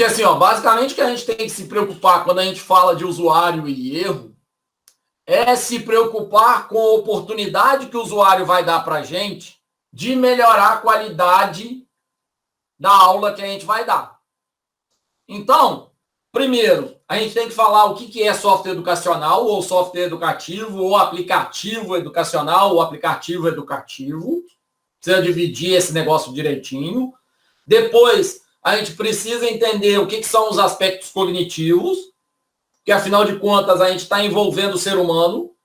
Porque assim, ó, basicamente o que a gente tem que se preocupar quando a gente fala de usuário e erro é se preocupar com a oportunidade que o usuário vai dar para a gente de melhorar a qualidade da aula que a gente vai dar. Então, primeiro, a gente tem que falar o que é software educacional, ou software educativo, ou aplicativo educacional, ou aplicativo educativo. Precisa dividir esse negócio direitinho. Depois, a gente precisa entender o que são os aspectos cognitivos, porque, afinal de contas, a gente está envolvendo o ser humano,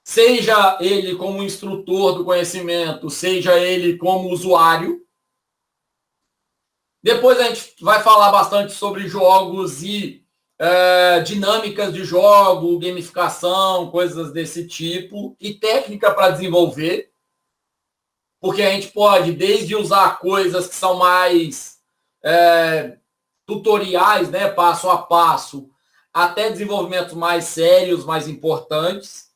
seja ele como instrutor do conhecimento, seja ele como usuário. Depois a gente vai falar bastante sobre jogos e dinâmicas de jogo, gamificação, coisas desse tipo, e técnica para desenvolver, porque a gente pode, desde usar coisas que são mais tutoriais, né, passo a passo, até desenvolvimentos mais sérios, mais importantes.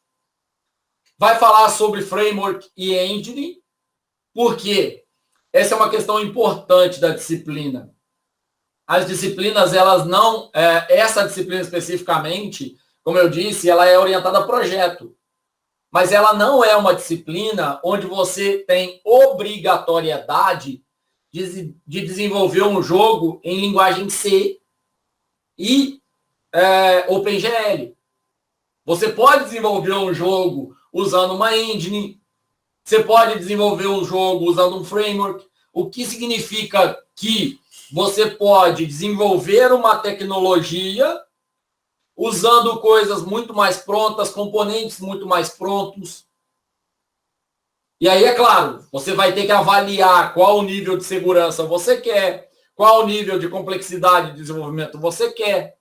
Vai falar sobre framework e engine, porque essa é uma questão importante da disciplina. As disciplinas, elas não... essa disciplina especificamente, como eu disse, ela é orientada a projeto. Mas ela não é uma disciplina onde você tem obrigatoriedade de desenvolver um jogo em linguagem C e OpenGL. Você pode desenvolver um jogo usando uma engine, você pode desenvolver um jogo usando um framework, o que significa que você pode desenvolver uma tecnologia usando coisas muito mais prontas, componentes muito mais prontos. E aí, é claro, você vai ter que avaliar qual o nível de segurança você quer, qual o nível de complexidade de desenvolvimento você quer,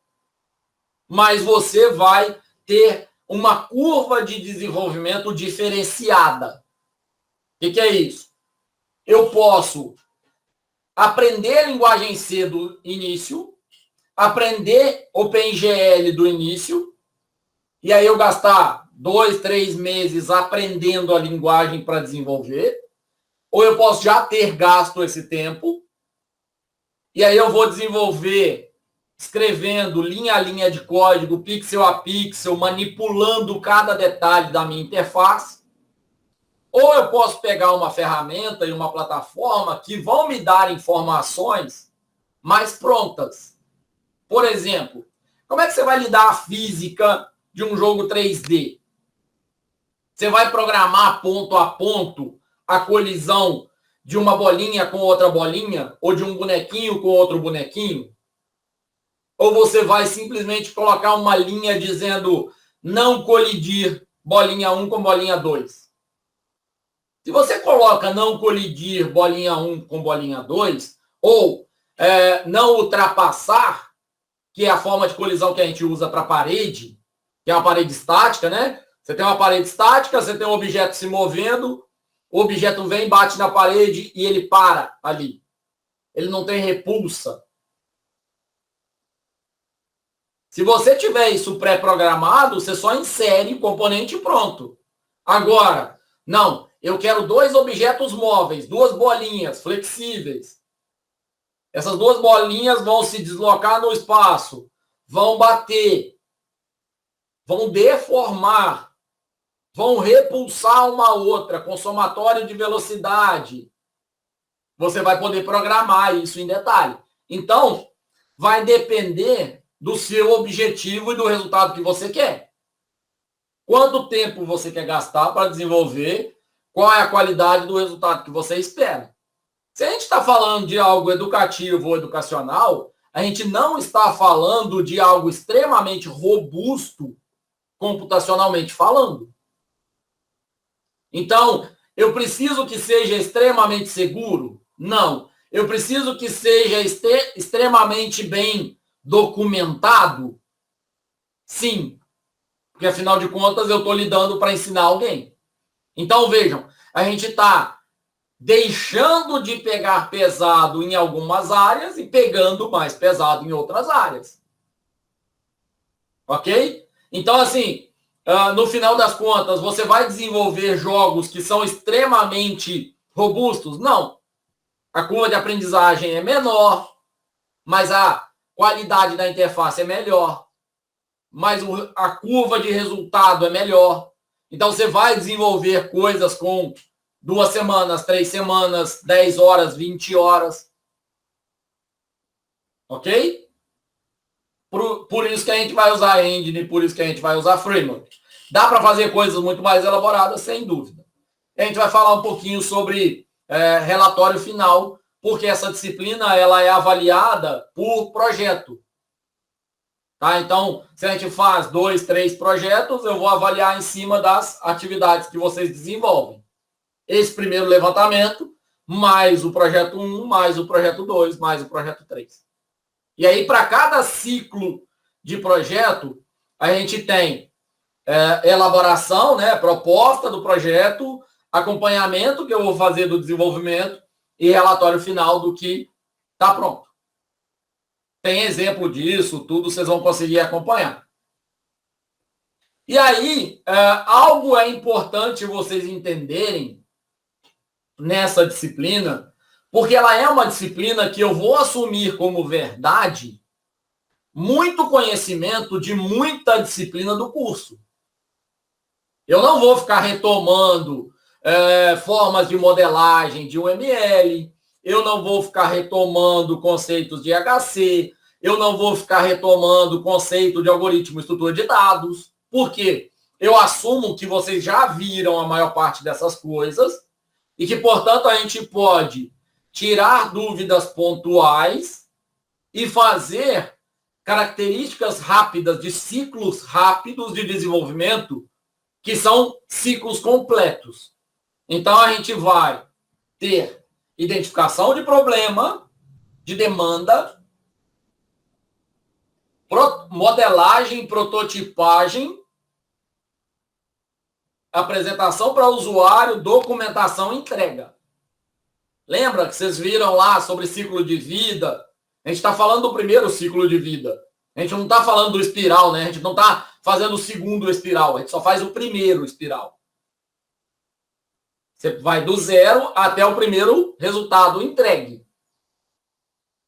mas você vai ter uma curva de desenvolvimento diferenciada. O que é isso? Eu posso aprender a linguagem C do início, aprender OpenGL do início, e aí eu gastar 2, 3 meses aprendendo a linguagem para desenvolver, ou eu posso já ter gasto esse tempo, e aí eu vou desenvolver escrevendo linha a linha de código, pixel a pixel, manipulando cada detalhe da minha interface. Ou eu posso pegar uma ferramenta e uma plataforma que vão me dar informações mais prontas. Por exemplo, como é que você vai lidar a física de um jogo 3D? Você vai programar ponto a ponto a colisão de uma bolinha com outra bolinha, ou de um bonequinho com outro bonequinho? Ou você vai simplesmente colocar uma linha dizendo não colidir bolinha 1 com bolinha 2? Se você coloca não colidir bolinha 1 com bolinha 2, ou não ultrapassar, que é a forma de colisão que a gente usa para parede, que é uma parede estática, né? Você tem uma parede estática, você tem um objeto se movendo, o objeto vem, bate na parede e ele para ali. Ele não tem repulsa. Se você tiver isso pré-programado, você só insere o componente e pronto. Agora, não, eu quero 2 objetos móveis, 2 bolinhas flexíveis. Essas 2 bolinhas vão se deslocar no espaço, vão bater, vão deformar, vão repulsar uma outra com somatório de velocidade. Você vai poder programar isso em detalhe. Então, vai depender do seu objetivo e do resultado que você quer. Quanto tempo você quer gastar para desenvolver? Qual é a qualidade do resultado que você espera? Se a gente está falando de algo educativo ou educacional, a gente não está falando de algo extremamente robusto, computacionalmente falando. Então, eu preciso que seja extremamente seguro? Não. Eu preciso que seja extremamente bem documentado? Sim. Porque, afinal de contas, eu estou lidando para ensinar alguém. Então, vejam, a gente está deixando de pegar pesado em algumas áreas e pegando mais pesado em outras áreas. Ok? Então, assim, no final das contas, você vai desenvolver jogos que são extremamente robustos? Não. A curva de aprendizagem é menor, mas a qualidade da interface é melhor, mas a curva de resultado é melhor. Então, você vai desenvolver coisas com 2 semanas, 3 semanas, 10 horas, 20 horas. Ok? Por isso que a gente vai usar engine, por isso que a gente vai usar framework. Dá para fazer coisas muito mais elaboradas, sem dúvida. A gente vai falar um pouquinho sobre relatório final, porque essa disciplina ela é avaliada por projeto. Tá? Então, se a gente faz 2, 3 projetos, eu vou avaliar em cima das atividades que vocês desenvolvem. Esse primeiro levantamento, mais o projeto 1, mais o projeto 2, mais o projeto 3. E aí, para cada ciclo de projeto, a gente tem elaboração, né, proposta do projeto, acompanhamento que eu vou fazer do desenvolvimento e relatório final do que está pronto. Tem exemplo disso, tudo vocês vão conseguir acompanhar. E aí, algo é importante vocês entenderem nessa disciplina, porque ela é uma disciplina que eu vou assumir como verdade muito conhecimento de muita disciplina do curso. Eu não vou ficar retomando formas de modelagem de UML, eu não vou ficar retomando conceitos de HC, eu não vou ficar retomando conceito de algoritmo e estrutura de dados, porque eu assumo que vocês já viram a maior parte dessas coisas e que, portanto, a gente pode tirar dúvidas pontuais e fazer características rápidas de ciclos rápidos de desenvolvimento que são ciclos completos. Então, a gente vai ter identificação de problema, de demanda, modelagem, prototipagem, apresentação para o usuário, documentação e entrega. Lembra que vocês viram lá sobre ciclo de vida? A gente está falando do primeiro ciclo de vida. A gente não está falando do espiral, né? A gente não está fazendo o segundo espiral. A gente só faz o primeiro espiral. Você vai do zero até o primeiro resultado entregue.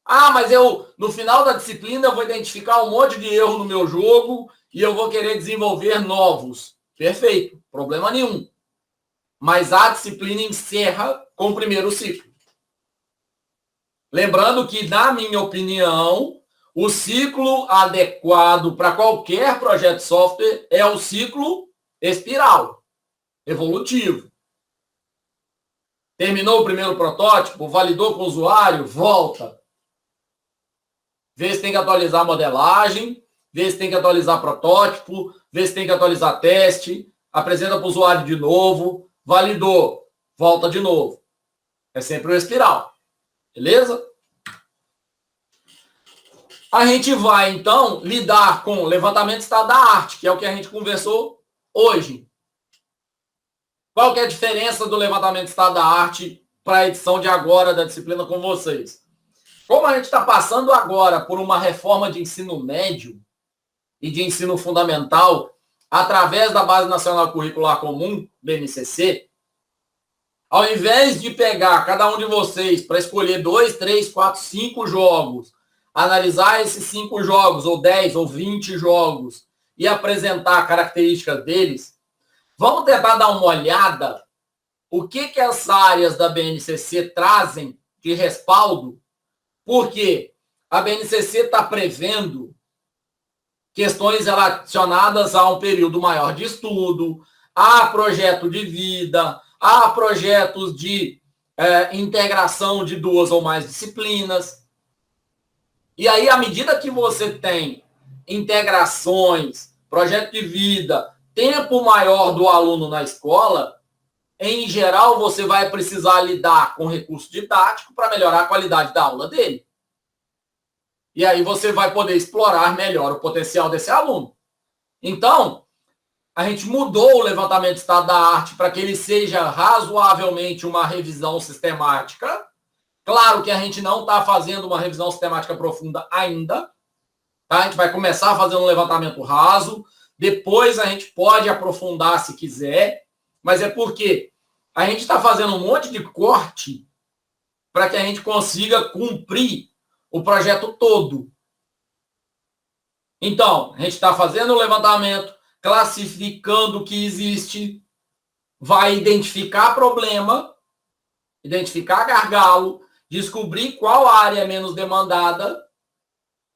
Ah, mas no final da disciplina, eu vou identificar um monte de erro no meu jogo e eu vou querer desenvolver novos. Perfeito, problema nenhum. Mas a disciplina encerra com o primeiro ciclo. Lembrando que, na minha opinião, o ciclo adequado para qualquer projeto de software é o ciclo espiral, evolutivo. Terminou o primeiro protótipo, validou com o usuário, volta. Vê se tem que atualizar a modelagem, vê se tem que atualizar protótipo, vê se tem que atualizar teste, apresenta para o usuário de novo, validou, volta de novo. É sempre o espiral. Beleza? A gente vai, então, lidar com levantamento de estado da arte, que é o que a gente conversou hoje. Qual que é a diferença do levantamento de estado da arte para a edição de agora da disciplina com vocês? Como a gente está passando agora por uma reforma de ensino médio e de ensino fundamental através da Base Nacional Curricular Comum, BNCC, ao invés de pegar cada um de vocês para escolher 2, 3, 4, 5 jogos, analisar esses 5 jogos, ou 10, ou 20 jogos, e apresentar características deles, vamos tentar dar uma olhada o que as áreas da BNCC trazem de respaldo, porque a BNCC está prevendo questões relacionadas a um período maior de estudo, a projeto de vida, a projetos de integração de 2 ou mais disciplinas. E aí, à medida que você tem integrações, projeto de vida, tempo maior do aluno na escola, em geral, você vai precisar lidar com recurso didático para melhorar a qualidade da aula dele. E aí você vai poder explorar melhor o potencial desse aluno. Então, a gente mudou o levantamento de estado da arte para que ele seja razoavelmente uma revisão sistemática. Claro que a gente não está fazendo uma revisão sistemática profunda ainda. Tá? A gente vai começar fazendo um levantamento raso. Depois a gente pode aprofundar se quiser. Mas é porque a gente está fazendo um monte de corte para que a gente consiga cumprir o projeto todo. Então, a gente está fazendo o levantamento, classificando o que existe, vai identificar problema, identificar gargalo, descobrir qual área é menos demandada,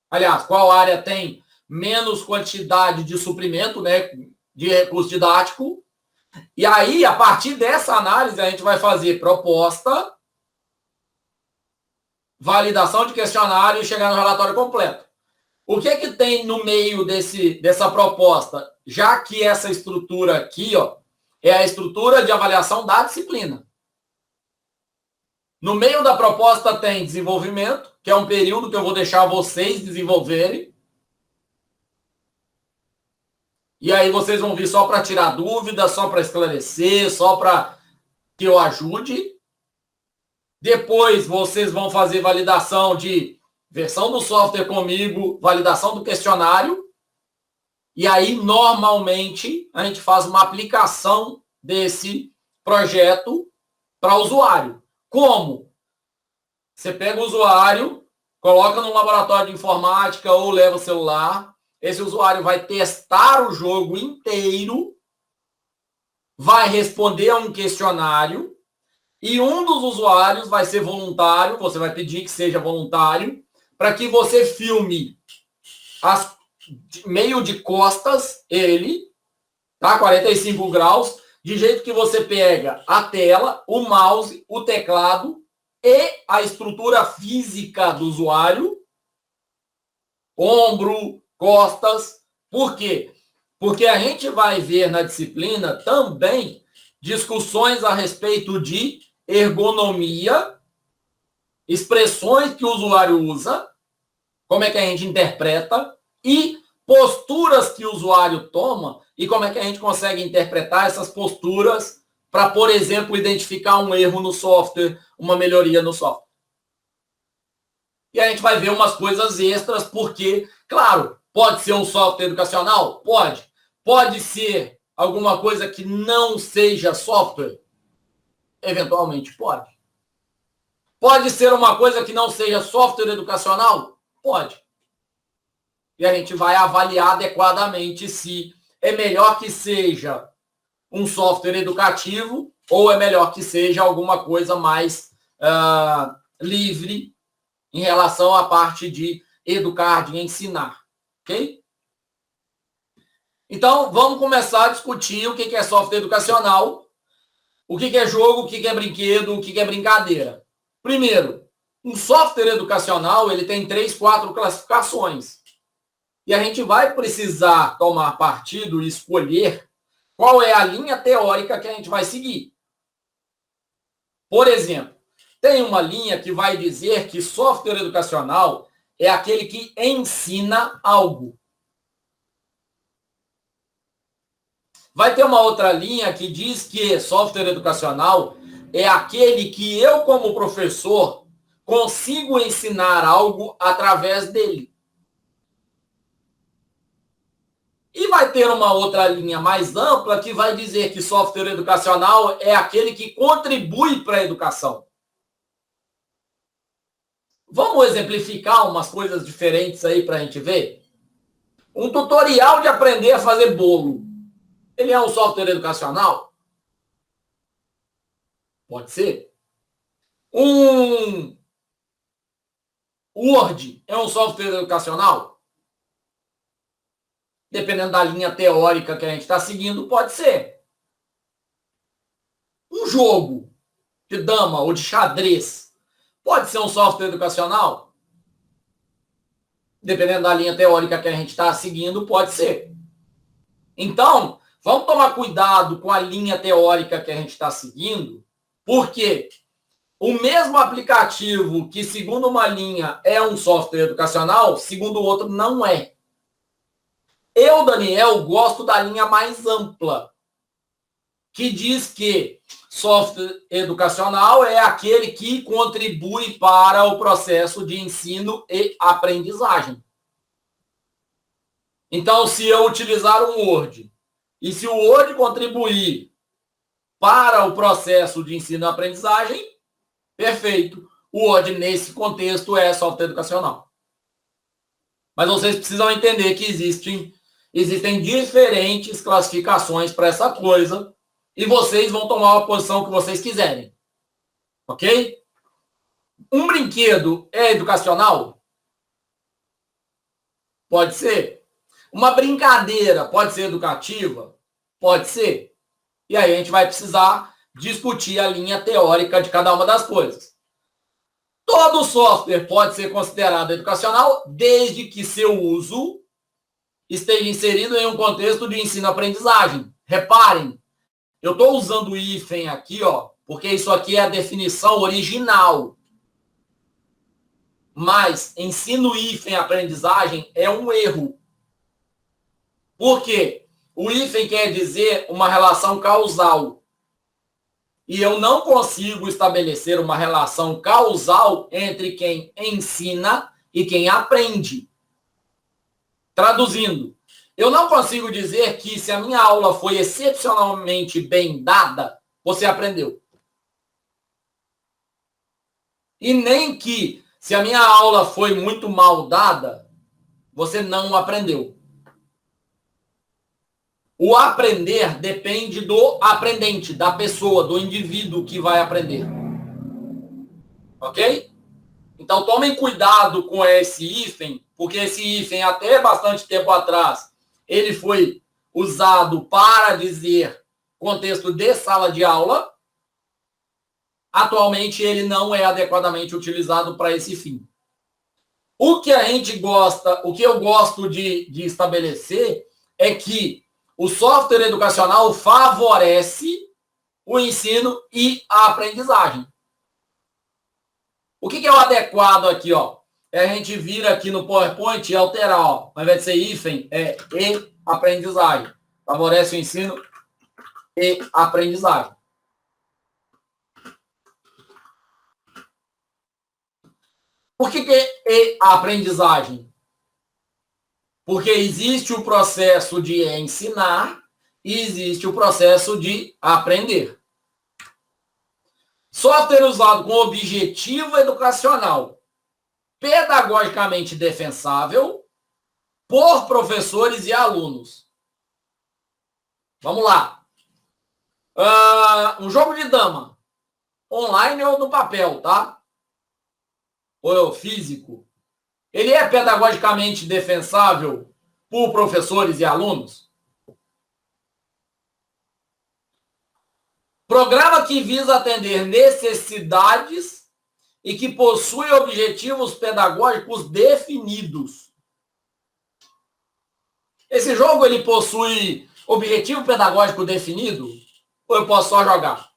aliás, qual área tem menos quantidade de suprimento, né, de recurso didático. E aí, a partir dessa análise, a gente vai fazer proposta, validação de questionário e chegar no relatório completo. O que tem no meio dessa proposta? Já que essa estrutura aqui, ó, é a estrutura de avaliação da disciplina. No meio da proposta tem desenvolvimento, que é um período que eu vou deixar vocês desenvolverem. E aí vocês vão vir só para tirar dúvidas, só para esclarecer, só para que eu ajude. Depois vocês vão fazer validação de versão do software comigo, validação do questionário. E aí, normalmente, a gente faz uma aplicação desse projeto para o usuário. Como? Você pega o usuário, coloca no laboratório de informática ou leva o celular. Esse usuário vai testar o jogo inteiro, vai responder a um questionário e um dos usuários vai ser voluntário, você vai pedir que seja voluntário, para que você filme meio de costas ele, tá? 45 graus, de jeito que você pega a tela, o mouse, o teclado e a estrutura física do usuário, ombro, costas. Por quê? Porque a gente vai ver na disciplina também discussões a respeito de ergonomia, expressões que o usuário usa, como é que a gente interpreta, e posturas que o usuário toma e como é que a gente consegue interpretar essas posturas para, por exemplo, identificar um erro no software, uma melhoria no software. E a gente vai ver umas coisas extras, porque, claro, pode ser um software educacional? Pode. Pode ser alguma coisa que não seja software? Eventualmente pode. Pode ser uma coisa que não seja software educacional? Pode. E a gente vai avaliar adequadamente se é melhor que seja um software educativo ou é melhor que seja alguma coisa mais livre em relação à parte de educar, de ensinar. Ok? Então, vamos começar a discutir o que é software educacional, o que é jogo, o que é brinquedo, o que é brincadeira. Primeiro, um software educacional ele tem 3, 4 classificações. E a gente vai precisar tomar partido e escolher qual é a linha teórica que a gente vai seguir. Por exemplo, tem uma linha que vai dizer que software educacional é aquele que ensina algo. Vai ter uma outra linha que diz que software educacional é aquele que eu, como professor, consigo ensinar algo através dele. E vai ter uma outra linha mais ampla que vai dizer que software educacional é aquele que contribui para a educação. Vamos exemplificar umas coisas diferentes aí para a gente ver? Um tutorial de aprender a fazer bolo. Ele é um software educacional? Pode ser. Um Word é um software educacional? Dependendo da linha teórica que a gente está seguindo, pode ser. Um jogo de dama ou de xadrez pode ser um software educacional? Dependendo da linha teórica que a gente está seguindo, pode ser. Então, vamos tomar cuidado com a linha teórica que a gente está seguindo, porque o mesmo aplicativo que, segundo uma linha, é um software educacional, segundo o outro, não é. Eu, Daniel, gosto da linha mais ampla, que diz que software educacional é aquele que contribui para o processo de ensino e aprendizagem. Então, se eu utilizar um Word, e se o Word contribuir para o processo de ensino e aprendizagem, perfeito. O Word, nesse contexto, é software educacional. Mas vocês precisam entender que existem diferentes classificações para essa coisa e vocês vão tomar a posição que vocês quiserem. Ok? Um brinquedo é educacional? Pode ser. Uma brincadeira pode ser educativa? Pode ser. E aí a gente vai precisar discutir a linha teórica de cada uma das coisas. Todo software pode ser considerado educacional desde que seu uso esteja inserido em um contexto de ensino-aprendizagem. Reparem, eu estou usando o hífen aqui, ó, porque isso aqui é a definição original. Mas ensino hífen aprendizagem é um erro. Por quê? O hífen quer dizer uma relação causal. E eu não consigo estabelecer uma relação causal entre quem ensina e quem aprende. Traduzindo, eu não consigo dizer que se a minha aula foi excepcionalmente bem dada, você aprendeu. E nem que se a minha aula foi muito mal dada, você não aprendeu. O aprender depende do aprendente, da pessoa, do indivíduo que vai aprender. Ok? Então, tomem cuidado com esse hífen, porque esse hífen, até bastante tempo atrás, ele foi usado para dizer contexto de sala de aula. Atualmente, ele não é adequadamente utilizado para esse fim. O que a gente gosta, o que eu gosto de estabelecer é que o software educacional favorece o ensino e a aprendizagem. O que é o adequado aqui, ó? É a gente vir aqui no PowerPoint e alterar, ó. Ao invés de ser hífen, é e aprendizagem. Favorece o ensino e aprendizagem. Por que é e aprendizagem? Porque existe o processo de ensinar e existe o processo de aprender. Software usado com objetivo educacional, pedagogicamente defensável, por professores e alunos. Vamos lá. Um jogo de dama, online ou no papel, tá? Ou físico. Ele é pedagogicamente defensável por professores e alunos? Programa que visa atender necessidades e que possui objetivos pedagógicos definidos. Esse jogo, ele possui objetivo pedagógico definido? Ou eu posso só jogar?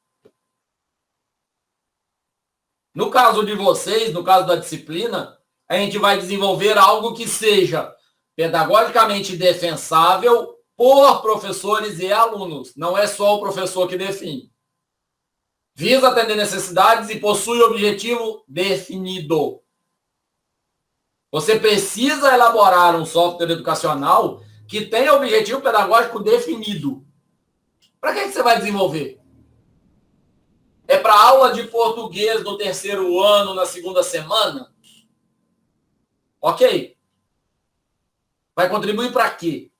No caso de vocês, no caso da disciplina, a gente vai desenvolver algo que seja pedagogicamente defensável por professores e alunos. Não é só o professor que define. Visa atender necessidades e possui objetivo definido. Você precisa elaborar um software educacional que tenha objetivo pedagógico definido. Para que você vai desenvolver? É para aula de português no terceiro ano, na segunda semana? Ok. Vai contribuir para quê?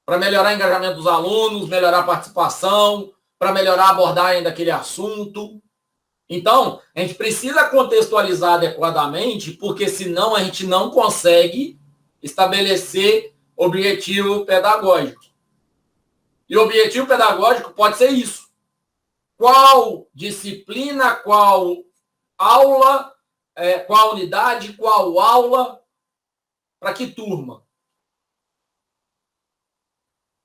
Para melhorar o engajamento dos alunos, melhorar a participação, para melhorar a abordagem daquele assunto. Então, a gente precisa contextualizar adequadamente, porque senão a gente não consegue estabelecer objetivo pedagógico. E o objetivo pedagógico pode ser isso. Qual disciplina, qual aula, qual unidade, qual aula, para que turma?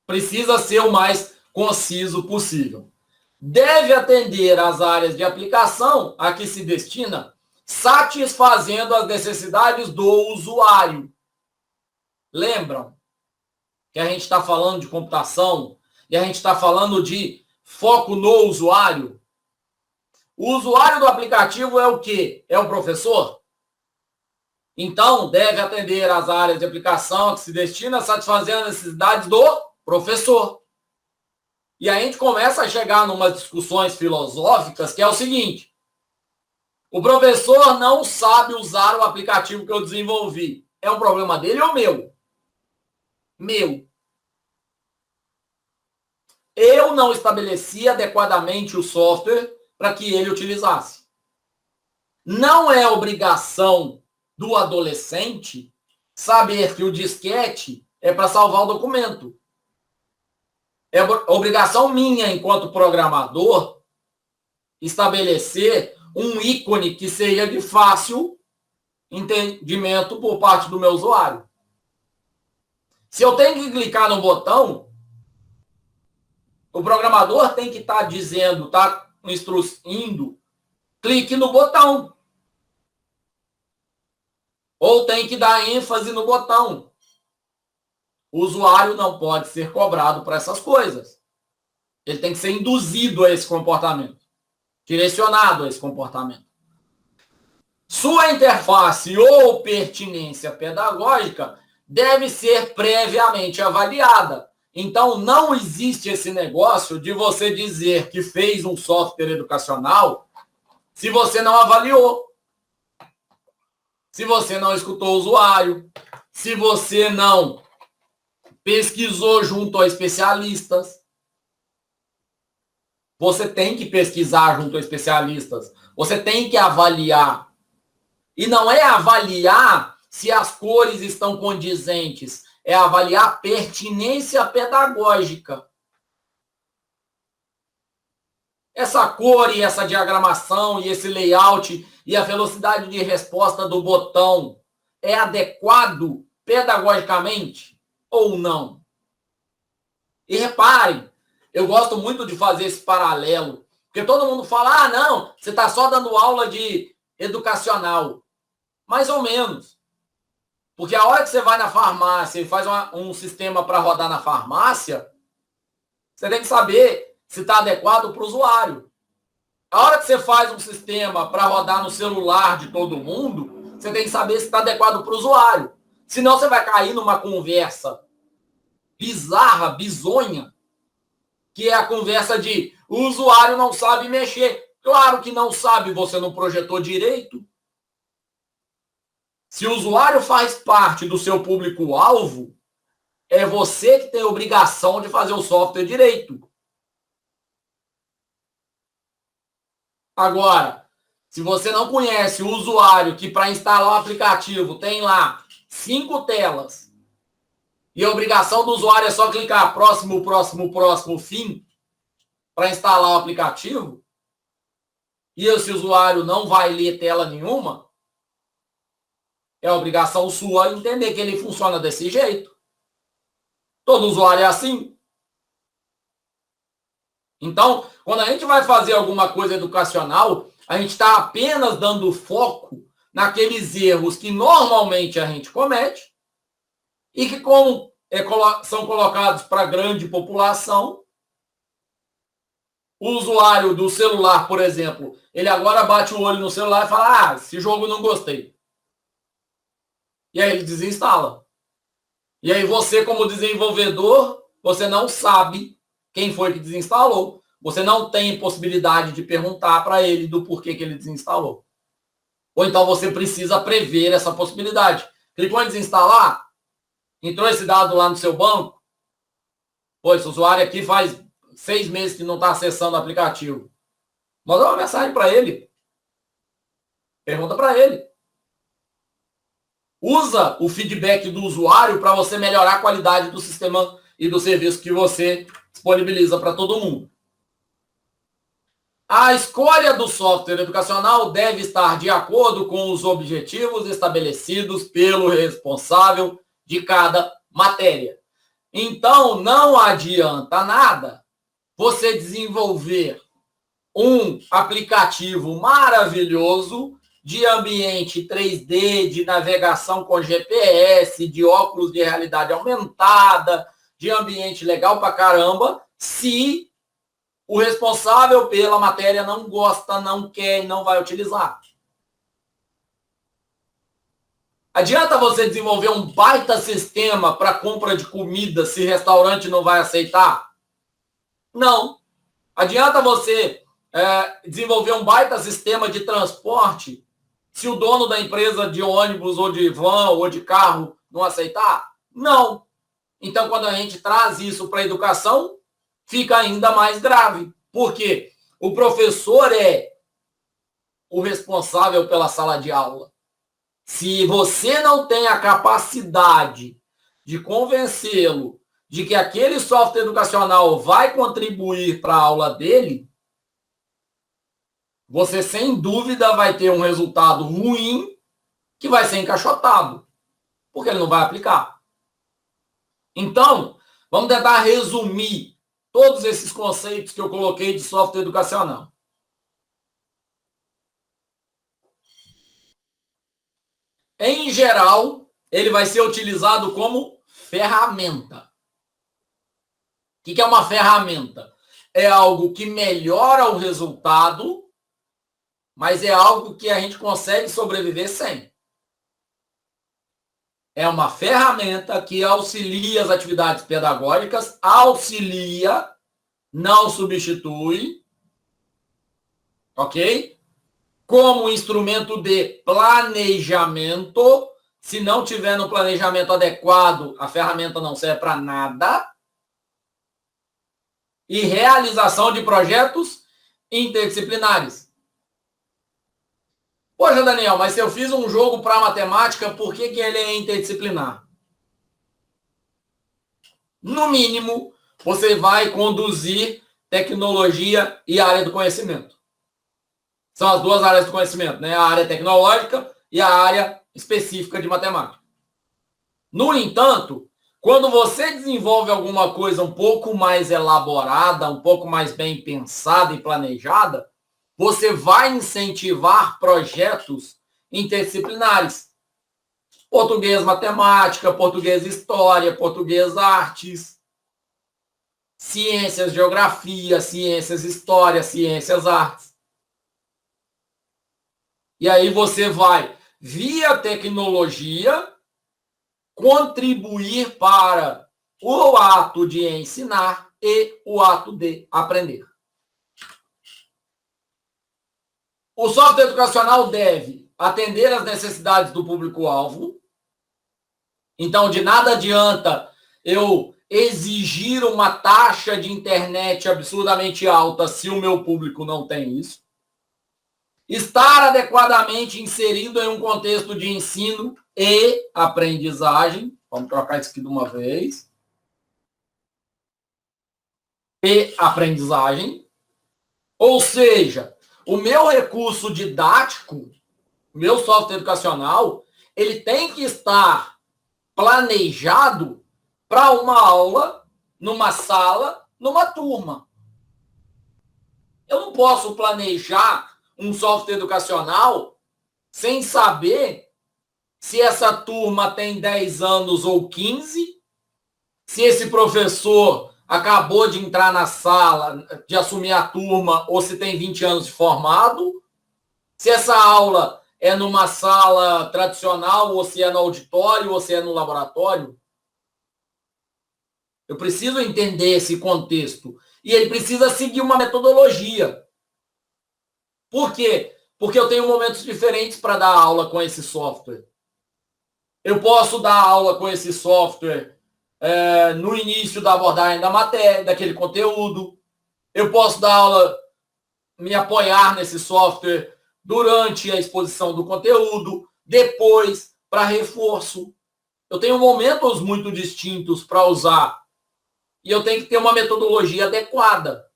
Precisa ser o mais conciso possível. Deve atender às áreas de aplicação a que se destina, satisfazendo as necessidades do usuário. Lembram que a gente está falando de computação e a gente está falando de foco no usuário? O usuário do aplicativo é o quê? É o professor? Então, deve atender às áreas de aplicação a que se destina, satisfazendo as necessidades do professor. E aí a gente começa a chegar em umas discussões filosóficas que é o seguinte: O professor não sabe usar o aplicativo que eu desenvolvi. É um problema dele ou meu? Meu. Eu não estabeleci adequadamente o software para que ele utilizasse. Não é obrigação do adolescente saber que o disquete é para salvar o documento. É obrigação minha, enquanto programador, estabelecer um ícone que seja de fácil entendimento por parte do meu usuário. Se eu tenho que clicar no botão, o programador tem que estar dizendo, tá instruindo, clique no botão. Ou tem que dar ênfase no botão. O usuário não pode ser cobrado para essas coisas. Ele tem que ser induzido a esse comportamento, direcionado a esse comportamento. Sua interface ou pertinência pedagógica deve ser previamente avaliada. Então, não existe esse negócio de você dizer que fez um software educacional se você não avaliou, se você não escutou o usuário, se você não pesquisou junto a especialistas. Você tem que pesquisar junto a especialistas. Você tem que avaliar. E não é avaliar se as cores estão condizentes. É avaliar a pertinência pedagógica. Essa cor e essa diagramação e esse layout e a velocidade de resposta do botão é adequado pedagogicamente ou não? E reparem, eu gosto muito de fazer esse paralelo, porque todo mundo fala, ah, não, você está só dando aula de educacional. Mais ou menos. Porque a hora que você vai na farmácia e faz um sistema para rodar na farmácia, você tem que saber se está adequado para o usuário. A hora que você faz um sistema para rodar no celular de todo mundo, você tem que saber se está adequado para o usuário. Senão você vai cair numa conversa bizarra, bizonha, que é a conversa de o usuário não sabe mexer. Claro que não sabe, você não projetou direito. Se o usuário faz parte do seu público-alvo, é você que tem a obrigação de fazer o software direito. Agora, se você não conhece o usuário que para instalar o aplicativo tem lá 5 telas e a obrigação do usuário é só clicar próximo, próximo, próximo, fim para instalar o aplicativo, e esse usuário não vai ler tela nenhuma, é obrigação sua entender que ele funciona desse jeito. Todo usuário é assim. Então, quando a gente vai fazer alguma coisa educacional, a gente está apenas dando foco naqueles erros que normalmente a gente comete e que, como são colocados para a grande população, o usuário do celular, por exemplo, ele agora bate o olho no celular e fala, esse jogo não gostei. E aí ele desinstala. E aí você, como desenvolvedor, você não sabe quem foi que desinstalou. Você não tem possibilidade de perguntar para ele do porquê que ele desinstalou. Ou então você precisa prever essa possibilidade. Clicou em desinstalar, entrou esse dado lá no seu banco, esse usuário aqui faz 6 meses que não está acessando o aplicativo. Manda uma mensagem para ele. Pergunta para ele. Usa o feedback do usuário para você melhorar a qualidade do sistema e do serviço que você disponibiliza para todo mundo. A escolha do software educacional deve estar de acordo com os objetivos estabelecidos pelo responsável de cada matéria. Então, não adianta nada você desenvolver um aplicativo maravilhoso de ambiente 3D, de navegação com GPS, de óculos de realidade aumentada, de ambiente legal pra caramba, se o responsável pela matéria não gosta, não quer e não vai utilizar. Adianta você desenvolver um baita sistema para compra de comida se restaurante não vai aceitar? Não. Adianta você desenvolver um baita sistema de transporte se o dono da empresa de ônibus ou de van ou de carro não aceitar? Não. Então, quando a gente traz isso para a educação, fica ainda mais grave. Por quê? O professor é o responsável pela sala de aula. Se você não tem a capacidade de convencê-lo de que aquele software educacional vai contribuir para a aula dele, você sem dúvida vai ter um resultado ruim que vai ser encaixotado, porque ele não vai aplicar. Então, vamos tentar resumir todos esses conceitos que eu coloquei de software educacional. Em geral, ele vai ser utilizado como ferramenta. O que é uma ferramenta? É algo que melhora o resultado, mas é algo que a gente consegue sobreviver sem. É uma ferramenta que auxilia as atividades pedagógicas, auxilia, não substitui, ok? Como instrumento de planejamento. Se não tiver no planejamento adequado, a ferramenta não serve para nada. E realização de projetos interdisciplinares. Poxa, Daniel, mas se eu fiz um jogo para matemática, por que ele é interdisciplinar? No mínimo, você vai conduzir tecnologia e área do conhecimento. São as duas áreas do conhecimento, né? A área tecnológica e a área específica de matemática. No entanto, quando você desenvolve alguma coisa um pouco mais elaborada, um pouco mais bem pensada e planejada, você vai incentivar projetos interdisciplinares. Português, matemática, português, história, português, artes, ciências, geografia, ciências, história, ciências, artes. E aí você vai, via tecnologia, contribuir para o ato de ensinar e o ato de aprender. O software educacional deve atender às necessidades do público-alvo. Então, de nada adianta eu exigir uma taxa de internet absurdamente alta se o meu público não tem isso. Estar adequadamente inserido em um contexto de ensino e aprendizagem. Vamos trocar isso aqui de uma vez. E aprendizagem. Ou seja, o meu recurso didático, o meu software educacional, ele tem que estar planejado para uma aula, numa sala, numa turma. Eu não posso planejar um software educacional sem saber se essa turma tem 10 anos ou 15, se esse professor acabou de entrar na sala, de assumir a turma, ou se tem 20 anos de formado, se essa aula é numa sala tradicional, ou se é no auditório, ou se é no laboratório. Eu preciso entender esse contexto. E ele precisa seguir uma metodologia. Por quê? Porque eu tenho momentos diferentes para dar aula com esse software. Eu posso dar aula com esse software no início da abordagem da matéria, daquele conteúdo. Eu posso dar aula, me apoiar nesse software durante a exposição do conteúdo, depois, para reforço. Eu tenho momentos muito distintos para usar. E eu tenho que ter uma metodologia adequada.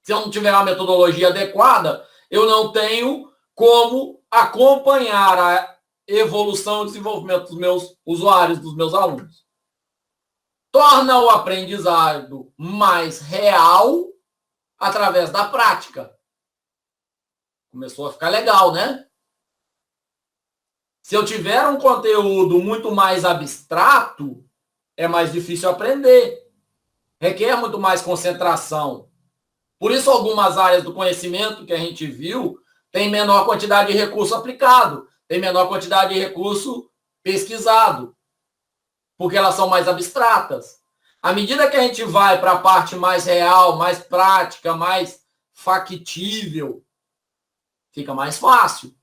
Se eu não tiver uma metodologia adequada, eu não tenho como acompanhar a evolução e desenvolvimento dos meus usuários, dos meus alunos. Torna o aprendizado mais real através da prática. Começou a ficar legal, né? Se eu tiver um conteúdo muito mais abstrato, é mais difícil aprender. Requer muito mais concentração. Por isso, algumas áreas do conhecimento que a gente viu têm menor quantidade de recurso aplicado, tem menor quantidade de recurso pesquisado, porque elas são mais abstratas. À medida que a gente vai para a parte mais real, mais prática, mais factível. Fica mais fácil.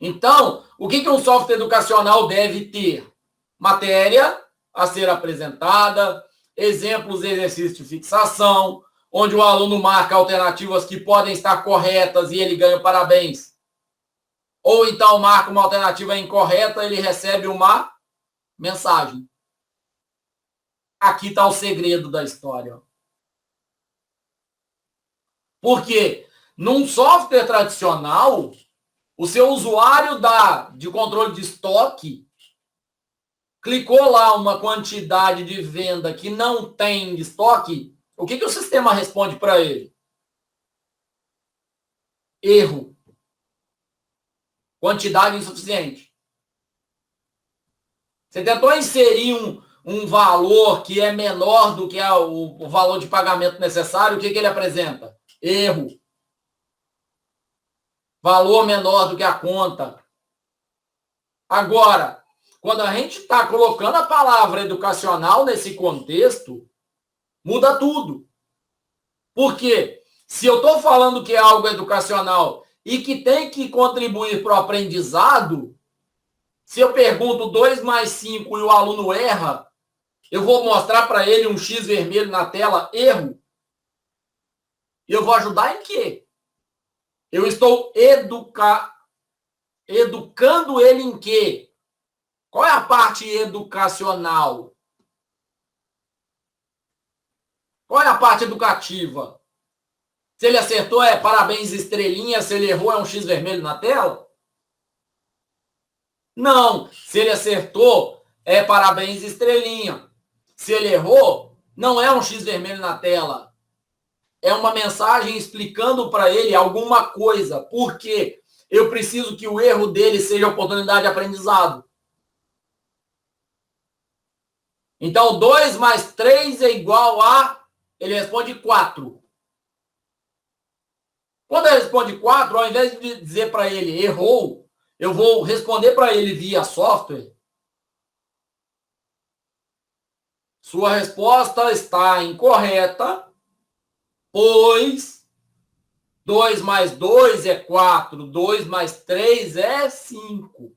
Então, o que um software educacional deve ter? Matéria a ser apresentada, exemplos de exercício de fixação, onde o aluno marca alternativas que podem estar corretas e ele ganha parabéns. Ou então marca uma alternativa incorreta, ele recebe uma mensagem. Aqui está o segredo da história. Porque num software tradicional, o seu usuário de controle de estoque clicou lá uma quantidade de venda que não tem estoque, o que o sistema responde para ele? Erro. Quantidade insuficiente. Você tentou inserir um valor que é menor do que o valor de pagamento necessário, o que ele apresenta? Erro. Valor menor do que a conta. Agora, quando a gente está colocando a palavra educacional nesse contexto, muda tudo. Por quê? Se eu estou falando que é algo educacional e que tem que contribuir para o aprendizado, se eu pergunto 2 mais 5 e o aluno erra, eu vou mostrar para ele um X vermelho na tela, erro. Eu vou ajudar em quê? Eu estou educando ele em quê? Qual é a parte educacional? Qual é a parte educativa? Se ele acertou, é parabéns, estrelinha. Se ele errou, é um X vermelho na tela? Não. Se ele acertou, é parabéns, estrelinha. Se ele errou, não é um X vermelho na tela. É uma mensagem explicando para ele alguma coisa. Por quê? Eu preciso que o erro dele seja oportunidade de aprendizado. Então, 2 mais 3 é igual a... Ele responde 4. Quando ele responde 4, ao invés de dizer para ele errou, eu vou responder para ele via software. Sua resposta está incorreta, pois 2 mais 2 é 4, 2 mais 3 é 5.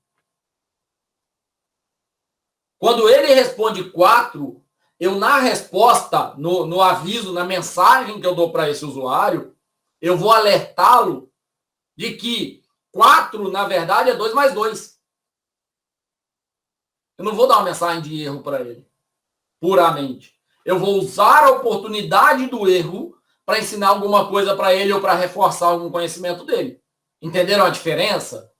Quando ele responde 4, eu na resposta, no aviso, na mensagem que eu dou para esse usuário, eu vou alertá-lo de que 4, na verdade, é 2 mais 2. Eu não vou dar uma mensagem de erro para ele, puramente. Eu vou usar a oportunidade do erro para ensinar alguma coisa para ele ou para reforçar algum conhecimento dele. Entenderam a diferença?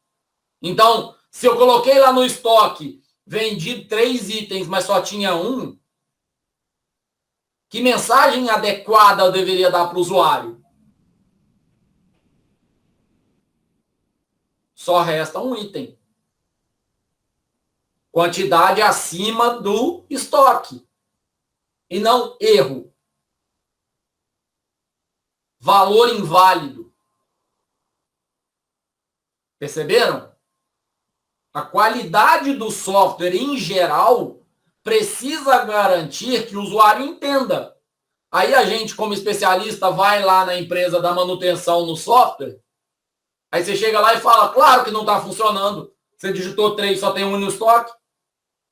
Então, se eu coloquei lá no estoque, vendi 3 itens, mas só tinha 1, que mensagem adequada eu deveria dar para o usuário? Só resta 1 item. Quantidade acima do estoque. E não erro. Valor inválido. Perceberam? A qualidade do software, em geral, precisa garantir que o usuário entenda. Aí a gente, como especialista, vai lá na empresa da manutenção no software, aí você chega lá e fala, claro que não está funcionando. Você digitou 3, só tem 1 no estoque.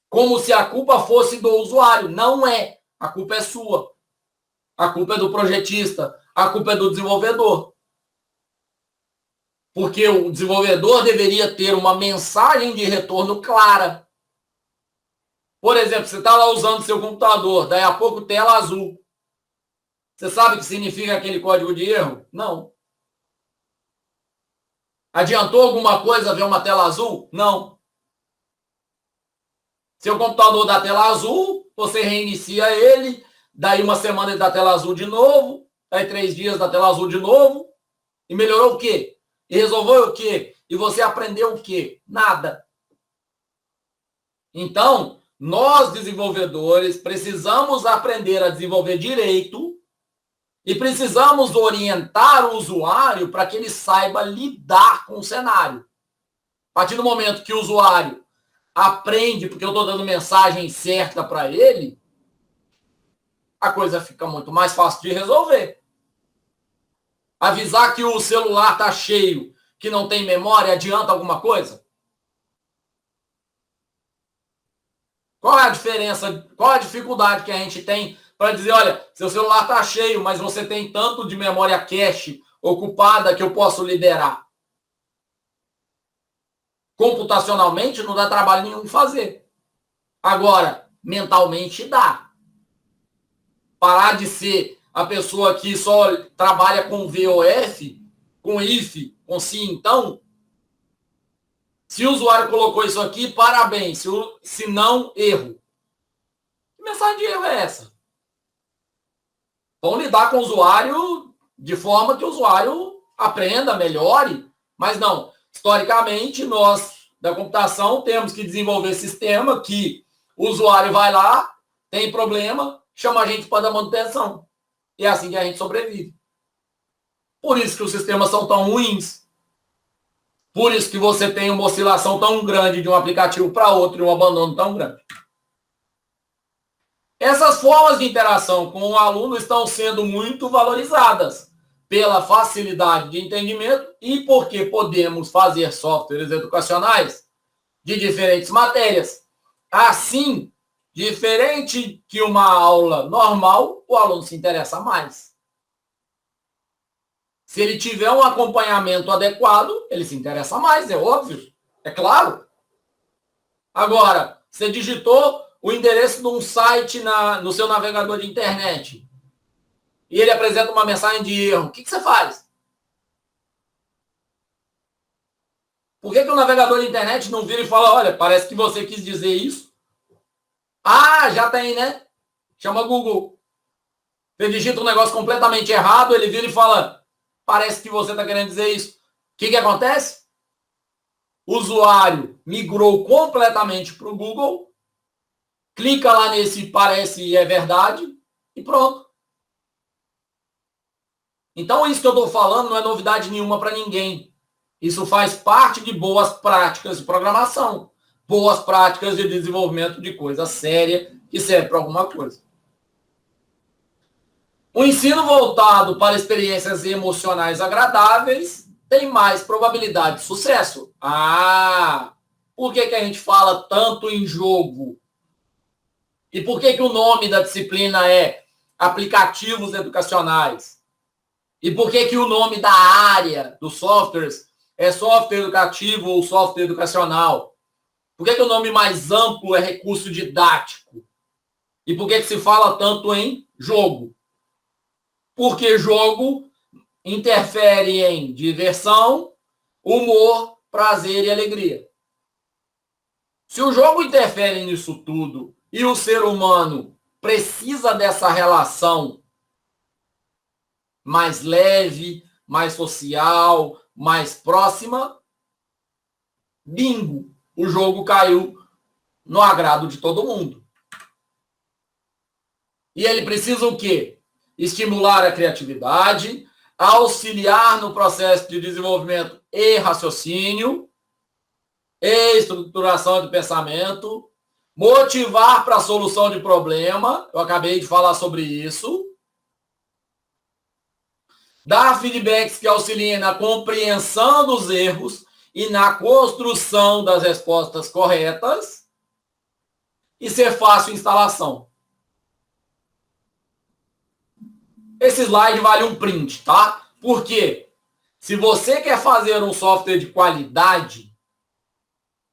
Como se a culpa fosse do usuário. Não é. A culpa é sua. A culpa é do projetista. A culpa é do desenvolvedor. Porque o desenvolvedor deveria ter uma mensagem de retorno clara. Por exemplo, você está lá usando seu computador, daí a pouco tela azul. Você sabe o que significa aquele código de erro? Não. Adiantou alguma coisa ver uma tela azul? Não. Seu computador dá tela azul, você reinicia ele, daí uma semana ele dá tela azul de novo, daí 3 dias dá tela azul de novo, e melhorou o quê? E resolveu o quê? E você aprendeu o quê? Nada. Então, nós desenvolvedores precisamos aprender a desenvolver direito e precisamos orientar o usuário para que ele saiba lidar com o cenário. A partir do momento que o usuário aprende, porque eu estou dando mensagem certa para ele, a coisa fica muito mais fácil de resolver. Avisar que o celular está cheio, que não tem memória, adianta alguma coisa? Qual é a diferença, qual é a dificuldade que a gente tem para dizer, olha, seu celular está cheio, mas você tem tanto de memória cache ocupada que eu posso liberar? Computacionalmente não dá trabalho nenhum fazer. Agora, mentalmente dá. Parar de ser a pessoa que só trabalha com VOF, com if, com se então. Se o usuário colocou isso aqui, parabéns. Se não, erro. Que mensagem de erro é essa? Vão lidar com o usuário de forma que o usuário aprenda, melhore, mas não. Historicamente, nós da computação temos que desenvolver sistema que o usuário vai lá, tem problema, chama a gente para dar manutenção. E é assim que a gente sobrevive. Por isso que os sistemas são tão ruins. Por isso que você tem uma oscilação tão grande de um aplicativo para outro e um abandono tão grande. Essas formas de interação com o aluno estão sendo muito valorizadas pela facilidade de entendimento e porque podemos fazer softwares educacionais de diferentes matérias. Assim, diferente que uma aula normal, o aluno se interessa mais. Se ele tiver um acompanhamento adequado, ele se interessa mais, é óbvio, é claro. Agora, você digitou o endereço de um site no seu navegador de internet e ele apresenta uma mensagem de erro, o que você faz? Por que o navegador de internet não vira e fala, olha, parece que você quis dizer isso? Ah, já tem, né? Chama Google. Você digita um negócio completamente errado, ele vira e fala, parece que você está querendo dizer isso. O que acontece? O usuário migrou completamente para o Google, clica lá nesse parece e é verdade e pronto. Então, isso que eu estou falando não é novidade nenhuma para ninguém. Isso faz parte de boas práticas de programação, boas práticas de desenvolvimento de coisa séria que serve para alguma coisa. O ensino voltado para experiências emocionais agradáveis tem mais probabilidade de sucesso. Ah, por que a gente fala tanto em jogo? E por que o nome da disciplina é aplicativos educacionais? E por que o nome da área dos softwares é software educativo ou software educacional? Por que o nome mais amplo é recurso didático? E por que se fala tanto em jogo? Porque jogo interfere em diversão, humor, prazer e alegria. Se o jogo interfere nisso tudo e o ser humano precisa dessa relação mais leve, mais social, mais próxima, bingo, o jogo caiu no agrado de todo mundo. E ele precisa o quê? Estimular a criatividade, auxiliar no processo de desenvolvimento e raciocínio, e estruturação de pensamento, motivar para a solução de problema, eu acabei de falar sobre isso, dar feedbacks que auxiliem na compreensão dos erros e na construção das respostas corretas e ser fácil a instalação. Esse slide vale um print, tá? Por quê? Se você quer fazer um software de qualidade,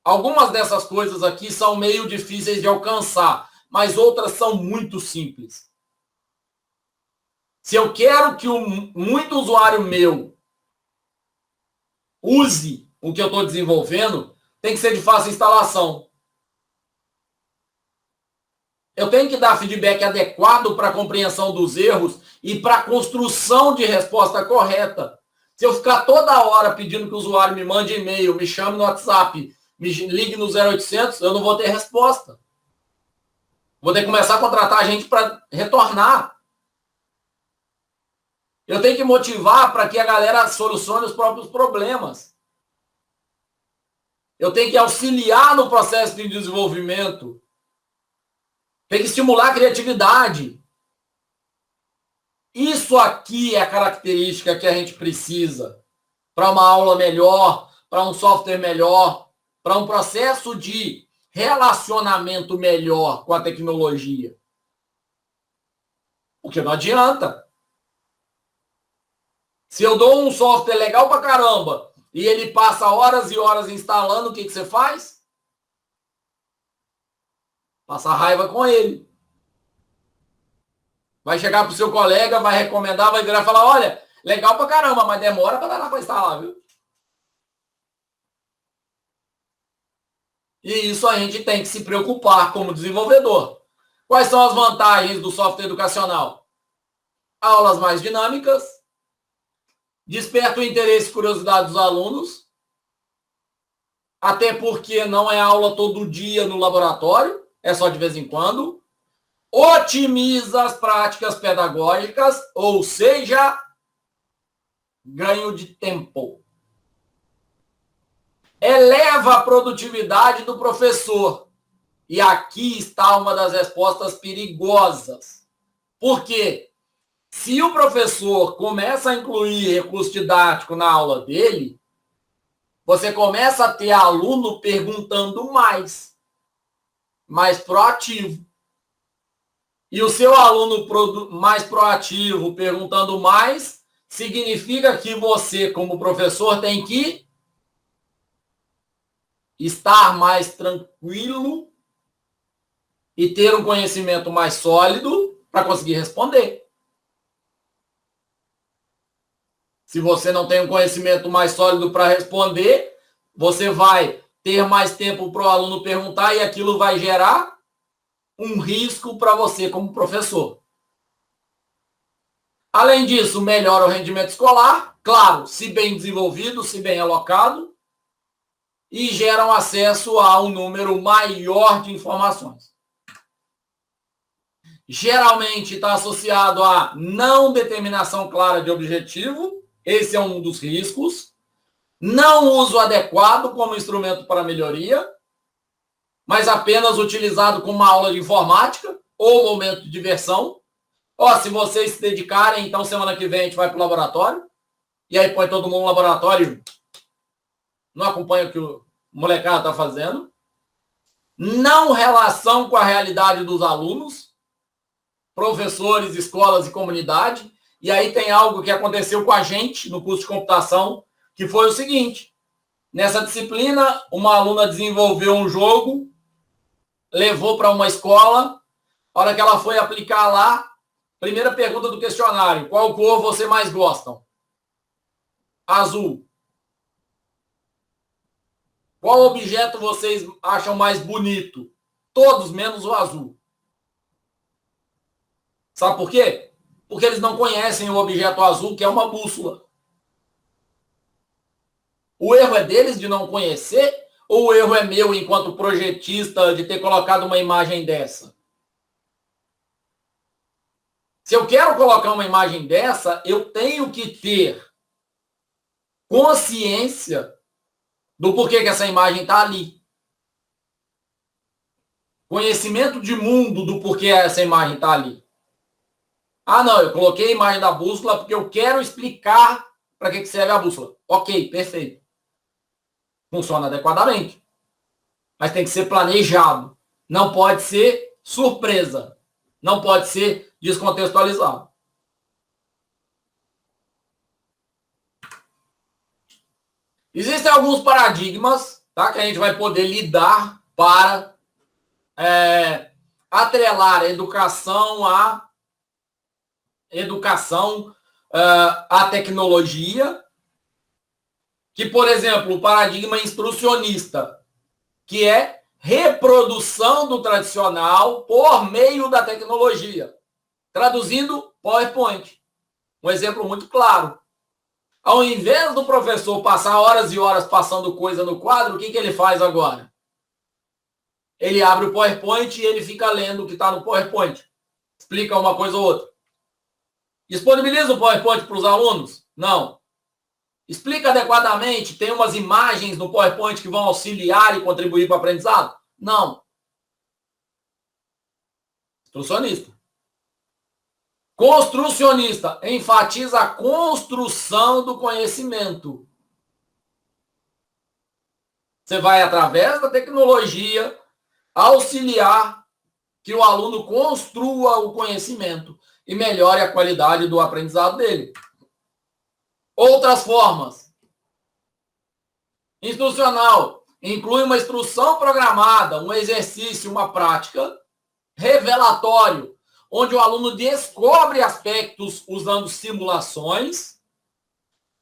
algumas dessas coisas aqui são meio difíceis de alcançar, mas outras são muito simples. Se eu quero que muito usuário meu use o que eu estou desenvolvendo, tem que ser de fácil instalação. Eu tenho que dar feedback adequado para a compreensão dos erros e para a construção de resposta correta. Se eu ficar toda hora pedindo que o usuário me mande e-mail, me chame no WhatsApp, me ligue no 0800, eu não vou ter resposta. Vou ter que começar a contratar gente para retornar. Eu tenho que motivar para que a galera solucione os próprios problemas. Eu tenho que auxiliar no processo de desenvolvimento. Tem que estimular a criatividade. Isso aqui é a característica que a gente precisa para uma aula melhor, para um software melhor, para um processo de relacionamento melhor com a tecnologia. Porque não adianta. Se eu dou um software legal pra caramba e ele passa horas e horas instalando, o que você faz? Passa raiva com ele. Vai chegar pro seu colega, vai recomendar, vai virar e falar, olha, legal pra caramba, mas demora pra dar pra instalar, viu? E isso a gente tem que se preocupar como desenvolvedor. Quais são as vantagens do software educacional? Aulas mais dinâmicas, desperta o interesse e curiosidade dos alunos, até porque não é aula todo dia no laboratório, é só de vez em quando. Otimiza as práticas pedagógicas, ou seja, ganho de tempo. Eleva a produtividade do professor. E aqui está uma das respostas perigosas. Por quê? Se o professor começa a incluir recurso didático na aula dele, você começa a ter aluno perguntando mais proativo. E o seu aluno mais proativo perguntando mais, significa que você, como professor, tem que estar mais tranquilo e ter um conhecimento mais sólido para conseguir responder. Se você não tem um conhecimento mais sólido para responder, você vai ter mais tempo para o aluno perguntar e aquilo vai gerar um risco para você como professor. Além disso, melhora o rendimento escolar, claro, se bem desenvolvido, se bem alocado, e gera um acesso a um número maior de informações. Geralmente está associado a não determinação clara de objetivo, esse é um dos riscos. Não uso adequado como instrumento para melhoria, mas apenas utilizado como uma aula de informática ou momento de diversão. Se vocês se dedicarem, então semana que vem a gente vai para o laboratório, e aí põe todo mundo no laboratório, não acompanha o que o molecada está fazendo. Não relação com a realidade dos alunos, professores, escolas e comunidade. E aí tem algo que aconteceu com a gente no curso de computação, que foi o seguinte: nessa disciplina, uma aluna desenvolveu um jogo, levou para uma escola, a hora que ela foi aplicar lá, primeira pergunta do questionário: qual cor você mais gosta? Azul. Qual objeto vocês acham mais bonito? Todos menos o azul. Sabe por quê? Porque eles não conhecem o objeto azul, que é uma bússola. O erro é deles de não conhecer, ou o erro é meu, enquanto projetista, de ter colocado uma imagem dessa? Se eu quero colocar uma imagem dessa, eu tenho que ter consciência do porquê que essa imagem está ali. Conhecimento de mundo do porquê essa imagem está ali. Não, eu coloquei a imagem da bússola porque eu quero explicar para que serve a bússola. Ok, perfeito. Funciona adequadamente. Mas tem que ser planejado. Não pode ser surpresa. Não pode ser descontextualizado. Existem alguns paradigmas, tá, que a gente vai poder lidar para atrelar a educação à tecnologia, que, por exemplo, o paradigma instrucionista, que é reprodução do tradicional por meio da tecnologia. Traduzindo, PowerPoint. Um exemplo muito claro. Ao invés do professor passar horas e horas passando coisa no quadro, o que ele faz agora? Ele abre o PowerPoint e ele fica lendo o que está no PowerPoint. Explica uma coisa ou outra. Disponibiliza o PowerPoint para os alunos? Não. Explica adequadamente? Tem umas imagens no PowerPoint que vão auxiliar e contribuir para o aprendizado? Não. Instrucionista. Construcionista enfatiza a construção do conhecimento. Você vai, através da tecnologia, auxiliar que o aluno construa o conhecimento e melhore a qualidade do aprendizado dele. Outras formas. Instrucional inclui uma instrução programada, um exercício, uma prática. Revelatório, onde o aluno descobre aspectos usando simulações.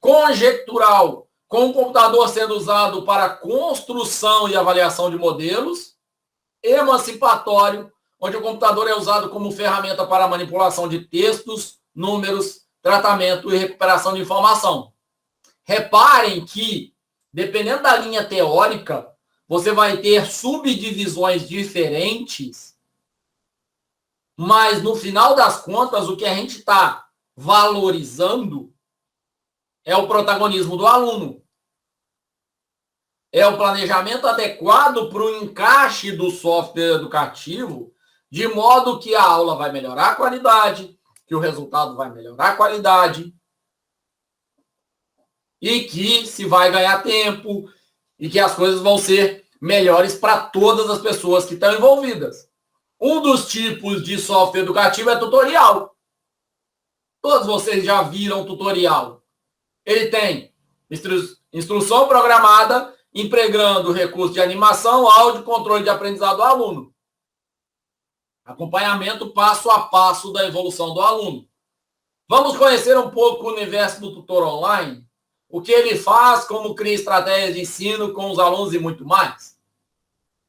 Conjectural, com o computador sendo usado para construção e avaliação de modelos. Emancipatório, onde o computador é usado como ferramenta para manipulação de textos, números, tratamento e recuperação de informação. Reparem que, dependendo da linha teórica, você vai ter subdivisões diferentes, mas no final das contas, o que a gente está valorizando é o protagonismo do aluno. É o planejamento adequado para o encaixe do software educativo, de modo que a aula vai melhorar a qualidade, que o resultado vai melhorar a qualidade, e que se vai ganhar tempo, e que as coisas vão ser melhores para todas as pessoas que estão envolvidas. Um dos tipos de software educativo é tutorial. Todos vocês já viram tutorial. Ele tem instrução programada, empregando recursos de animação, áudio, controle de aprendizado do aluno. Acompanhamento passo a passo da evolução do aluno. Vamos conhecer um pouco o universo do tutor online, o que ele faz, como cria estratégias de ensino com os alunos e muito mais.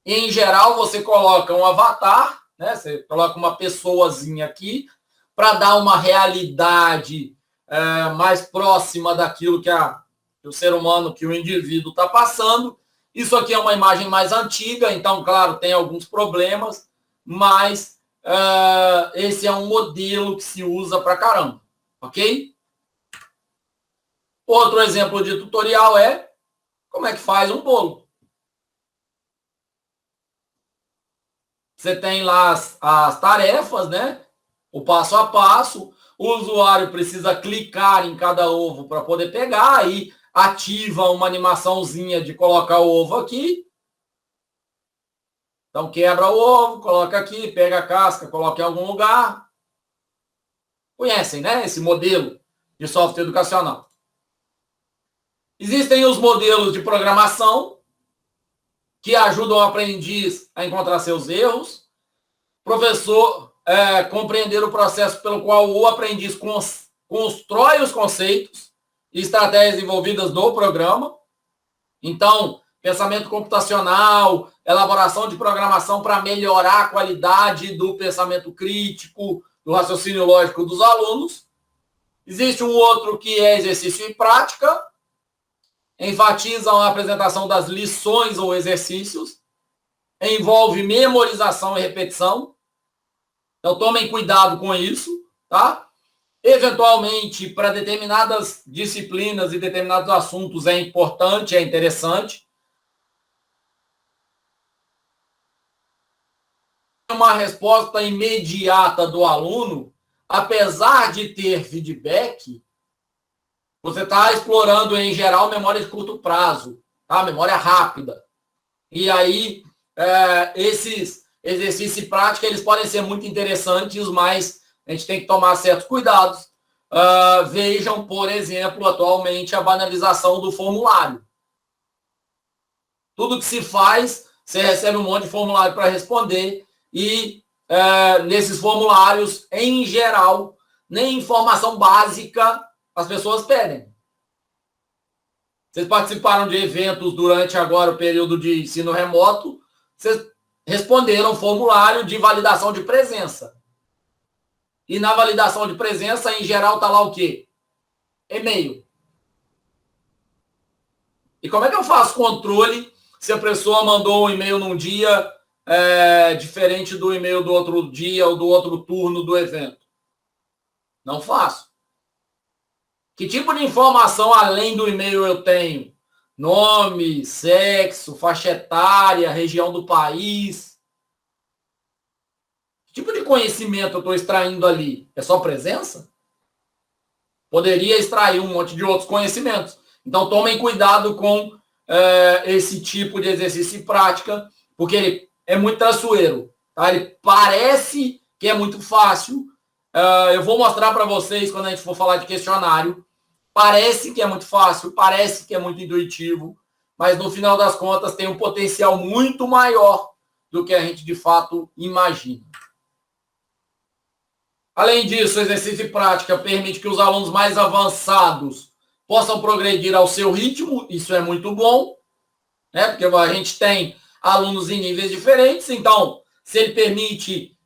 Em geral, você coloca um avatar, né? Você coloca uma pessoazinha aqui para dar uma realidade mais próxima daquilo que o ser humano, que o indivíduo está passando. Isso aqui é uma imagem mais antiga, então, claro, tem alguns problemas, mas esse é um modelo que se usa para caramba, ok? Outro exemplo de tutorial é como é que faz um bolo. Você tem lá as tarefas, né? O passo a passo. O usuário precisa clicar em cada ovo para poder pegar, aí ativa uma animaçãozinha de colocar o ovo aqui. Então quebra o ovo, coloca aqui, pega a casca, coloca em algum lugar. Conhecem, né? Esse modelo de software educacional. Existem os modelos de programação que ajudam o aprendiz a encontrar seus erros. Professor, compreender o processo pelo qual o aprendiz constrói os conceitos e estratégias envolvidas no programa. Então, pensamento computacional, elaboração de programação para melhorar a qualidade do pensamento crítico, do raciocínio lógico dos alunos. Existe um outro que é exercício e prática, enfatizam a apresentação das lições ou exercícios, envolve memorização e repetição. Então, tomem cuidado com isso, tá? Eventualmente, para determinadas disciplinas e determinados assuntos é importante, é interessante. Uma resposta imediata do aluno, apesar de ter feedback, você está explorando, em geral, memória de curto prazo, tá? Memória rápida. E aí, esses exercícios e prática, eles podem ser muito interessantes, mas a gente tem que tomar certos cuidados. Vejam, por exemplo, atualmente, a banalização do formulário. Tudo que se faz, você recebe um monte de formulário para responder e nesses formulários, em geral, nem informação básica as pessoas pedem. Vocês participaram de eventos durante agora o período de ensino remoto, vocês responderam formulário de validação de presença. E na validação de presença, em geral, está lá o quê? E-mail. E como é que eu faço controle se a pessoa mandou um e-mail num dia diferente do e-mail do outro dia ou do outro turno do evento? Não faço. Que tipo de informação além do e-mail eu tenho? Nome, sexo, faixa etária, região do país. Que tipo de conhecimento eu estou extraindo ali? É só presença? Poderia extrair um monte de outros conhecimentos. Então, tomem cuidado com esse tipo de exercício e prática, porque ele é muito traiçoeiro. Tá? Ele parece que é muito fácil. Eu vou mostrar para vocês quando a gente for falar de questionário. Parece que é muito fácil, parece que é muito intuitivo, mas no final das contas tem um potencial muito maior do que a gente de fato imagina. Além disso, o exercício e prática permite que os alunos mais avançados possam progredir ao seu ritmo, isso é muito bom, né? Porque a gente tem alunos em níveis diferentes, então, se ele permite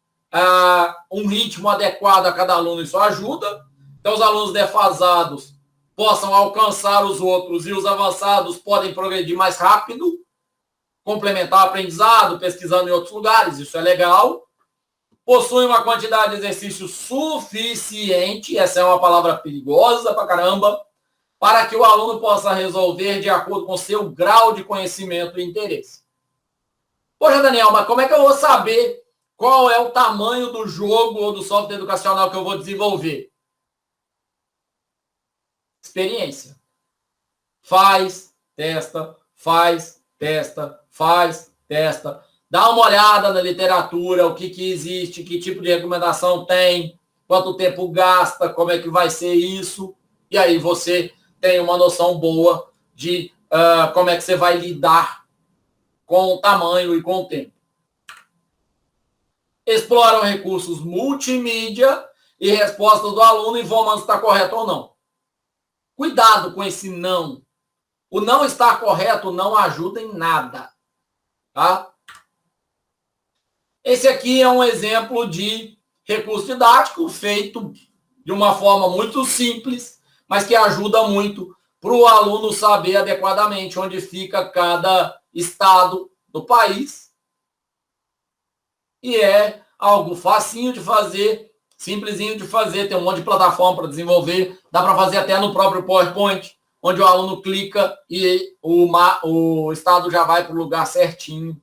um ritmo adequado a cada aluno, isso ajuda. Então, os alunos defasados possam alcançar os outros e os avançados podem progredir mais rápido, complementar o aprendizado, pesquisando em outros lugares, isso é legal. Possui uma quantidade de exercício suficiente, essa é uma palavra perigosa pra caramba, para que o aluno possa resolver de acordo com seu grau de conhecimento e interesse. Poxa, Daniel, mas como é que eu vou saber qual é o tamanho do jogo ou do software educacional que eu vou desenvolver? Experiência. Faz, testa, faz, testa, faz, testa. Dá uma olhada na literatura, o que existe, que tipo de recomendação tem, quanto tempo gasta, como é que vai ser isso. E aí você tem uma noção boa de como é que você vai lidar com o tamanho e com o tempo. Exploram recursos multimídia e respostas do aluno e vão se está correto ou não. Cuidado com esse não. O não estar correto não ajuda em nada. Tá? Esse aqui é um exemplo de recurso didático feito de uma forma muito simples, mas que ajuda muito para o aluno saber adequadamente onde fica cada estado do país. E é algo facinho de fazer, simplesinho de fazer, tem um monte de plataforma para desenvolver, dá para fazer até no próprio PowerPoint, onde o aluno clica e o estado já vai para o lugar certinho.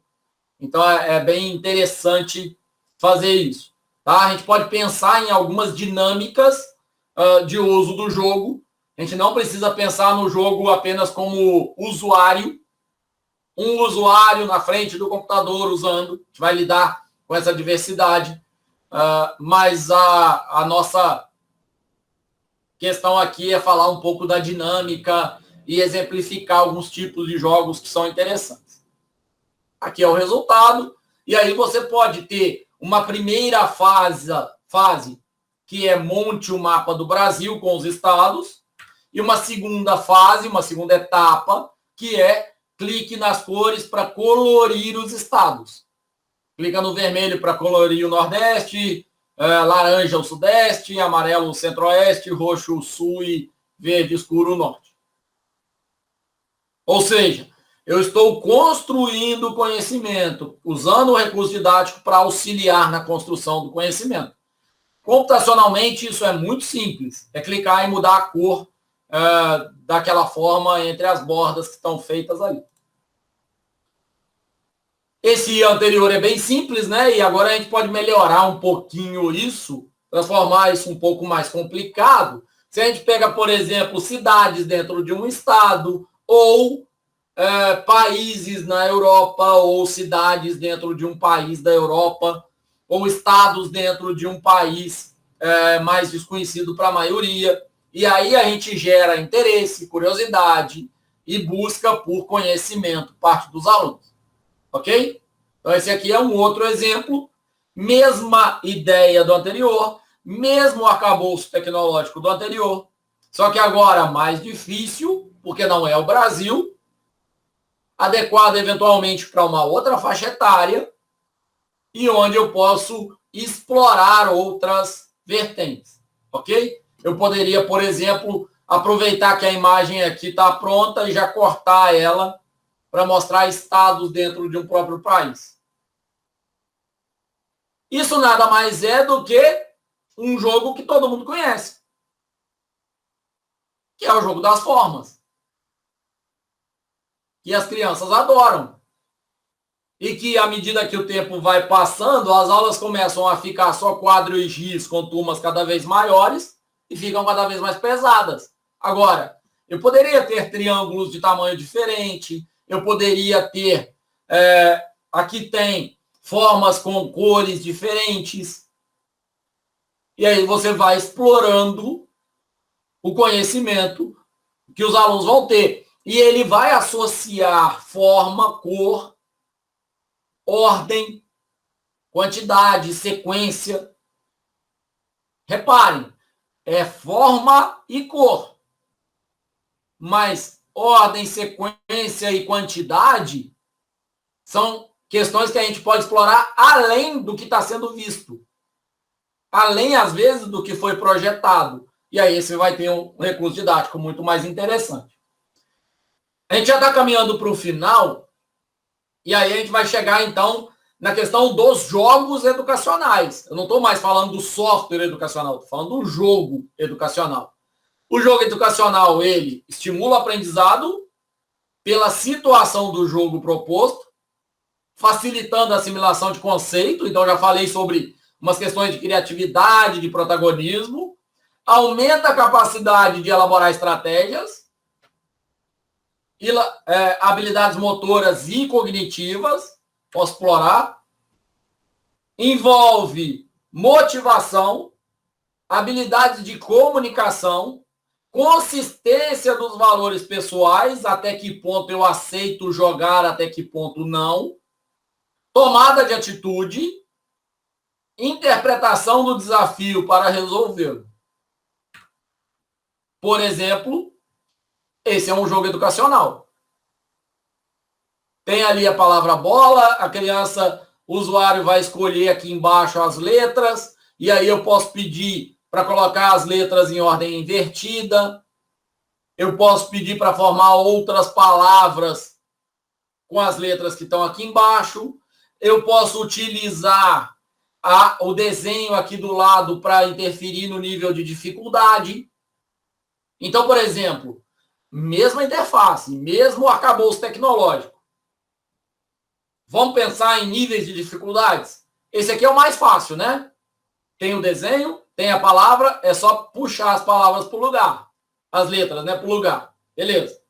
Então, é bem interessante fazer isso. Tá? A gente pode pensar em algumas dinâmicas de uso do jogo. A gente não precisa pensar no jogo apenas como usuário. Um usuário na frente do computador usando. A gente vai lidar com essa diversidade. Mas a nossa questão aqui é falar um pouco da dinâmica e exemplificar alguns tipos de jogos que são interessantes. Aqui é o resultado. E aí você pode ter uma primeira fase que é monte o mapa do Brasil com os estados, e uma segunda fase, uma segunda etapa, que é clique nas cores para colorir os estados. Clica no vermelho para colorir o Nordeste, laranja o Sudeste, amarelo o Centro-Oeste, roxo o Sul e verde escuro o Norte. Ou seja, eu estou construindo conhecimento, usando o recurso didático para auxiliar na construção do conhecimento. Computacionalmente, isso é muito simples. É clicar e mudar a cor daquela forma entre as bordas que estão feitas ali. Esse anterior é bem simples, né? E agora a gente pode melhorar um pouquinho isso, transformar isso um pouco mais complicado. Se a gente pega, por exemplo, cidades dentro de um estado ou países na Europa ou cidades dentro de um país da Europa ou estados dentro de um país mais desconhecido para a maioria. E aí a gente gera interesse, curiosidade e busca por conhecimento, parte dos alunos. Ok? Então esse aqui é um outro exemplo. Mesma ideia do anterior, mesmo arcabouço tecnológico do anterior, só que agora mais difícil, porque não é o Brasil, adequado eventualmente para uma outra faixa etária e onde eu posso explorar outras vertentes, ok? Eu poderia, por exemplo, aproveitar que a imagem aqui está pronta e já cortar ela para mostrar estados dentro de um próprio país. Isso nada mais é do que um jogo que todo mundo conhece, que é o jogo das formas. E as crianças adoram. e que, à medida que o tempo vai passando, as aulas começam a ficar só quadro e giz com turmas cada vez maiores e ficam cada vez mais pesadas. Agora, eu poderia ter triângulos de tamanho diferente, eu poderia ter... aqui tem formas com cores diferentes. E aí você vai explorando o conhecimento que os alunos vão ter. E ele vai associar forma, cor, ordem, quantidade, sequência. Reparem, é forma e cor. Mas ordem, sequência e quantidade são questões que a gente pode explorar além do que está sendo visto. Além, às vezes, do que foi projetado. E aí você vai ter um recurso didático muito mais interessante. A gente já está caminhando para o final, e aí a gente vai chegar, então, na questão dos jogos educacionais. Eu não estou mais falando do software educacional, estou falando do jogo educacional. O jogo educacional, ele estimula o aprendizado pela situação do jogo proposto, facilitando a assimilação de conceito. Então, já falei sobre umas questões de criatividade, de protagonismo, aumenta a capacidade de elaborar estratégias, habilidades motoras e cognitivas, posso explorar, envolve motivação, habilidades de comunicação, consistência dos valores pessoais, até que ponto eu aceito jogar, até que ponto não, tomada de atitude, interpretação do desafio para resolvê-lo. Por exemplo, esse é um jogo educacional. Tem ali a palavra bola, a criança, o usuário vai escolher aqui embaixo as letras, e aí eu posso pedir para colocar as letras em ordem invertida, eu posso pedir para formar outras palavras com as letras que estão aqui embaixo, eu posso utilizar o desenho aqui do lado para interferir no nível de dificuldade. Então, por exemplo, mesma interface, mesmo arcabouço tecnológico. Vamos pensar em níveis de dificuldades? Esse aqui é o mais fácil, né? Tem o desenho, tem a palavra, é só puxar as palavras para o lugar. As letras, né? Para o lugar. Beleza.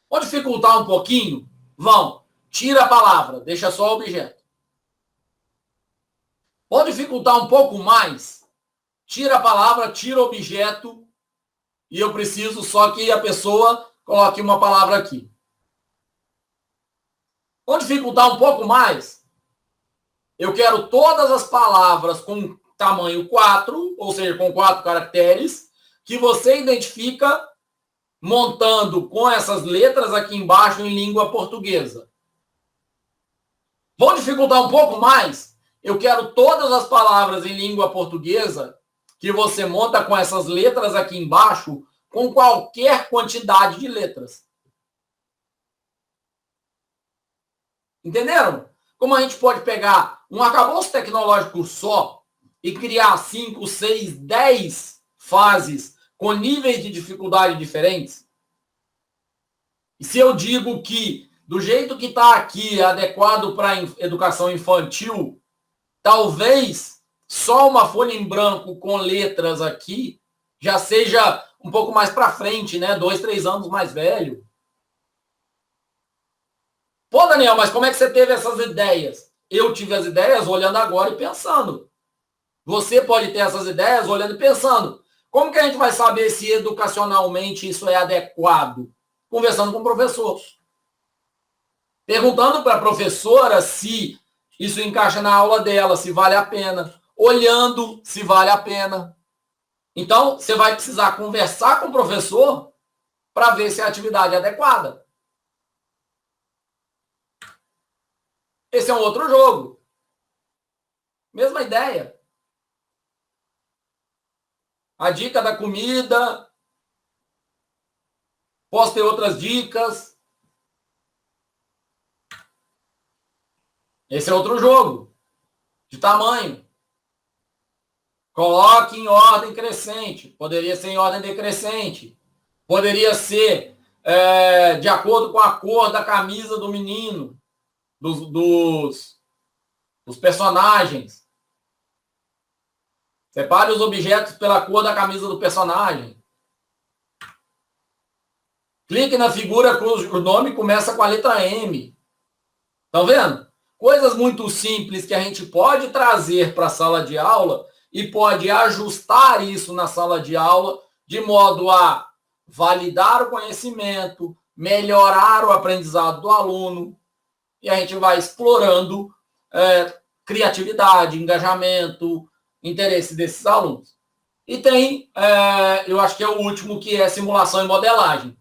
Vou dificultar um pouquinho? Vão. Tira a palavra, deixa só o objeto. Vou dificultar um pouco mais? Tira a palavra, tira o objeto, e eu preciso só que a pessoa coloque uma palavra aqui. Vou dificultar um pouco mais? Eu quero todas as palavras com tamanho 4, ou seja, com 4 caracteres, que você identifica montando com essas letras aqui embaixo em língua portuguesa. Vou dificultar um pouco mais? Eu quero todas as palavras em língua portuguesa que você monta com essas letras aqui embaixo com qualquer quantidade de letras. Entenderam? Como a gente pode pegar um arcabouço tecnológico só e criar 5, 6, 10 fases com níveis de dificuldade diferentes? E se eu digo que do jeito que está aqui é adequado para educação infantil, talvez só uma folha em branco com letras aqui já seja um pouco mais para frente, né? 2, 3 anos mais velho. Pô, Daniel, mas como é que você teve essas ideias? Eu tive as ideias olhando agora e pensando. Você pode ter essas ideias olhando e pensando. Como que a gente vai saber se educacionalmente isso é adequado? Conversando com o professor. Perguntando para a professora se isso encaixa na aula dela, se vale a pena. Olhando se vale a pena. Então, você vai precisar conversar com o professor para ver se a atividade é adequada. Esse é um outro jogo. Mesma ideia. A dica da comida. Posso ter outras dicas. Esse é outro jogo. De tamanho. Coloque em ordem crescente. Poderia ser em ordem decrescente. Poderia ser de acordo com a cor da camisa do menino. dos personagens. Separe os objetos pela cor da camisa do personagem. Clique na figura cujo nome começa com a letra M. Estão vendo? Coisas muito simples que a gente pode trazer para a sala de aula e pode ajustar isso na sala de aula de modo a validar o conhecimento, melhorar o aprendizado do aluno. E a gente vai explorando criatividade, engajamento, interesse desses alunos. E tem, eu acho que é o último, que é simulação e modelagem,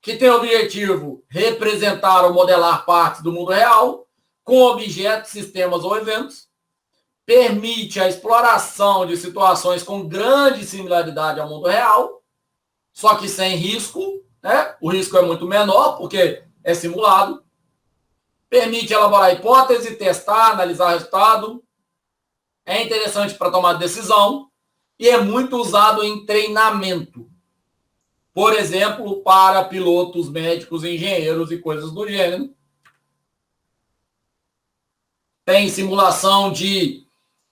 que tem o objetivo representar ou modelar partes do mundo real com objetos, sistemas ou eventos, permite a exploração de situações com grande similaridade ao mundo real, só que sem risco, né? O risco é muito menor, porque é simulado, permite elaborar hipótese, testar, analisar resultado, é interessante para tomar decisão e é muito usado em treinamento. Por exemplo, para pilotos, médicos, engenheiros e coisas do gênero. Tem simulação de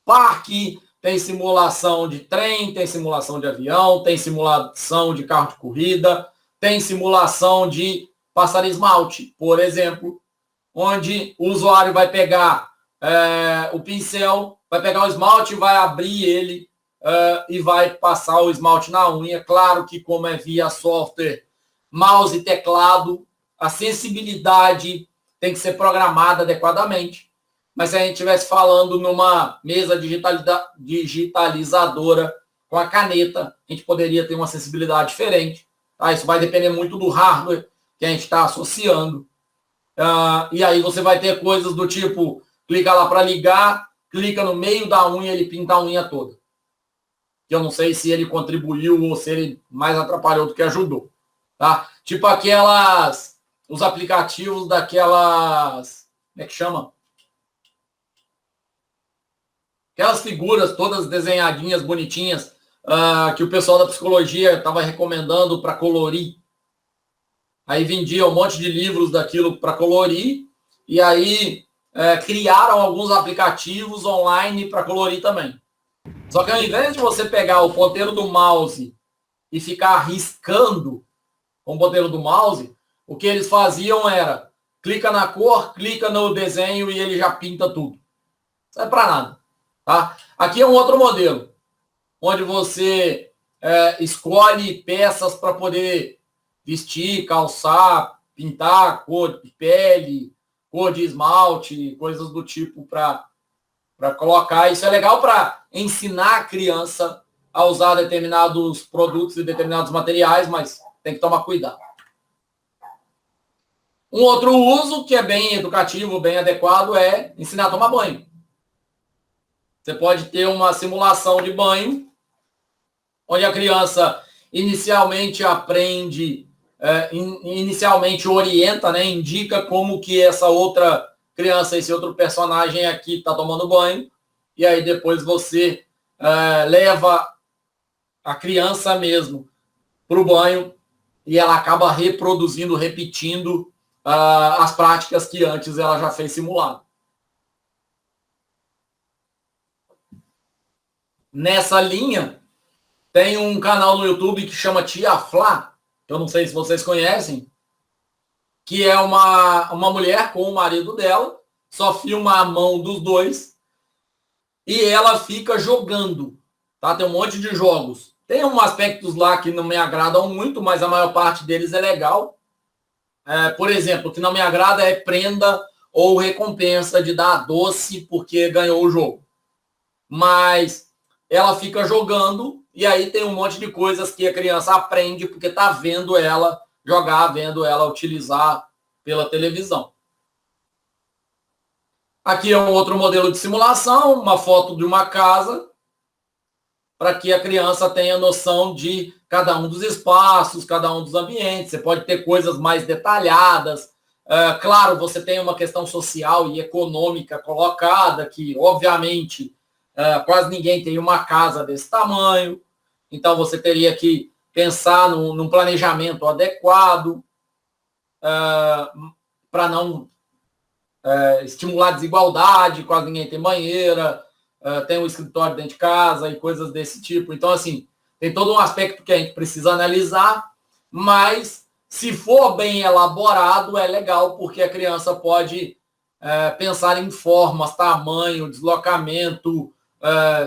parque, tem simulação de trem, tem simulação de avião, tem simulação de carro de corrida, tem simulação de passar esmalte, por exemplo, onde o usuário vai pegar o pincel, vai pegar o esmalte, vai abrir ele e vai passar o esmalte na unha. Claro que, como é via software, mouse e teclado, a sensibilidade tem que ser programada adequadamente. Mas se a gente estivesse falando numa mesa digitalizadora com a caneta, a gente poderia ter uma sensibilidade diferente. Tá? Isso vai depender muito do hardware que a gente está associando. E aí você vai ter coisas do tipo, clica lá para ligar, clica no meio da unha, ele pinta a unha toda. Que eu não sei se ele contribuiu ou se ele mais atrapalhou do que ajudou. Tá? Tipo os aplicativos daquelas, como é que chama? Aquelas figuras todas desenhadinhas, bonitinhas, que o pessoal da psicologia estava recomendando para colorir. Aí vendia um monte de livros daquilo para colorir, e aí criaram alguns aplicativos online para colorir também. Só que ao invés de você pegar o ponteiro do mouse e ficar riscando com o ponteiro do mouse, o que eles faziam era, clica na cor, clica no desenho e ele já pinta tudo. Não é para nada. Tá? Aqui é um outro modelo, onde você escolhe peças para poder vestir, calçar, pintar, cor de pele, cor de esmalte, coisas do tipo para colocar. Isso é legal para ensinar a criança a usar determinados produtos e determinados materiais, mas tem que tomar cuidado. Um outro uso que é bem educativo, bem adequado, é ensinar a tomar banho. Você pode ter uma simulação de banho, onde a criança inicialmente aprende, inicialmente orienta, né, indica como que essa outra criança, esse outro personagem aqui está tomando banho, e aí depois você leva a criança mesmo para o banho e ela acaba reproduzindo, repetindo as práticas que antes ela já fez simulado. Nessa linha, tem um canal no YouTube que chama Tia Flá, eu não sei se vocês conhecem, que é uma mulher com o marido dela, só filma a mão dos dois, e ela fica jogando, tá? Tem um monte de jogos. Tem uns aspectos lá que não me agradam muito, mas a maior parte deles é legal. Por exemplo, o que não me agrada é prenda ou recompensa de dar doce porque ganhou o jogo. Mas ela fica jogando e aí tem um monte de coisas que a criança aprende porque está vendo ela jogar, vendo ela utilizar pela televisão. Aqui é um outro modelo de simulação, uma foto de uma casa, para que a criança tenha noção de cada um dos espaços, cada um dos ambientes. Você pode ter coisas mais detalhadas. Claro, você tem uma questão social e econômica colocada, que, obviamente, quase ninguém tem uma casa desse tamanho. Então, você teria que pensar num planejamento adequado para não estimular a desigualdade, quase ninguém tem banheira, tem um escritório dentro de casa e coisas desse tipo. Então, assim, tem todo um aspecto que a gente precisa analisar, mas se for bem elaborado, é legal, porque a criança pode pensar em formas, tamanho, deslocamento,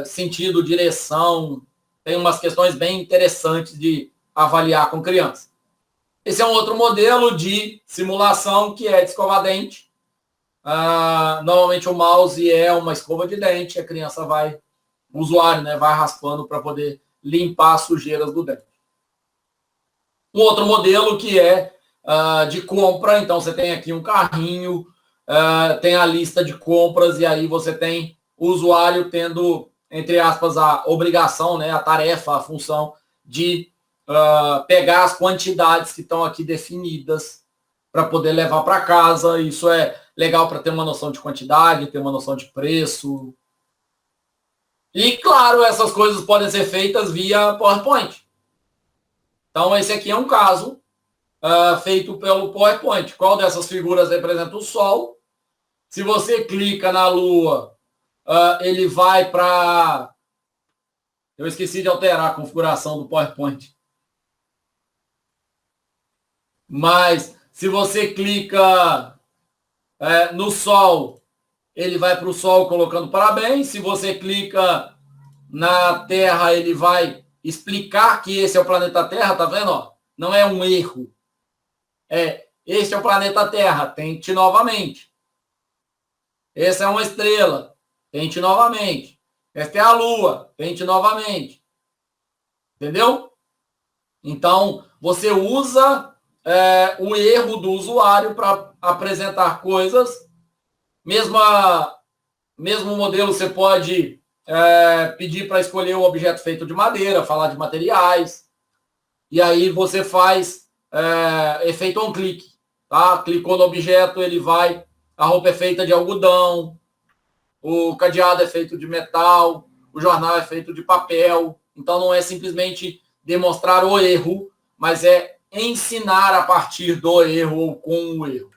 sentido, direção. Tem umas questões bem interessantes de avaliar com criança. Esse é um outro modelo de simulação que é de escova-dente. Normalmente o mouse é uma escova de dente, a criança vai, o usuário, né, vai raspando para poder limpar as sujeiras do dente. Um outro modelo que é de compra, então você tem aqui um carrinho, tem a lista de compras e aí você tem o usuário tendo, entre aspas, a obrigação, né, a tarefa, a função de pegar as quantidades que estão aqui definidas para poder levar para casa. Isso é legal para ter uma noção de quantidade, ter uma noção de preço. E, claro, essas coisas podem ser feitas via PowerPoint. Então, esse aqui é um caso feito pelo PowerPoint. Qual dessas figuras representa o Sol? Se você clica na Lua, ele vai para... Eu esqueci de alterar a configuração do PowerPoint. Mas se você clica no Sol, ele vai para o Sol colocando parabéns. Se você clica na Terra, ele vai explicar que esse é o planeta Terra, tá vendo? Ó? Não é um erro. Este é o planeta Terra, tente novamente. Essa é uma estrela, tente novamente. Esta é a Lua, tente novamente. Entendeu? Então, você usa o erro do usuário para apresentar coisas. Mesmo modelo, você pode pedir para escolher um objeto feito de madeira, falar de materiais. E aí você faz efeito on click. Tá? Clicou no objeto, ele vai. A roupa é feita de algodão, o cadeado é feito de metal, o jornal é feito de papel. Então não é simplesmente demonstrar o erro, mas é ensinar a partir do erro ou com o erro.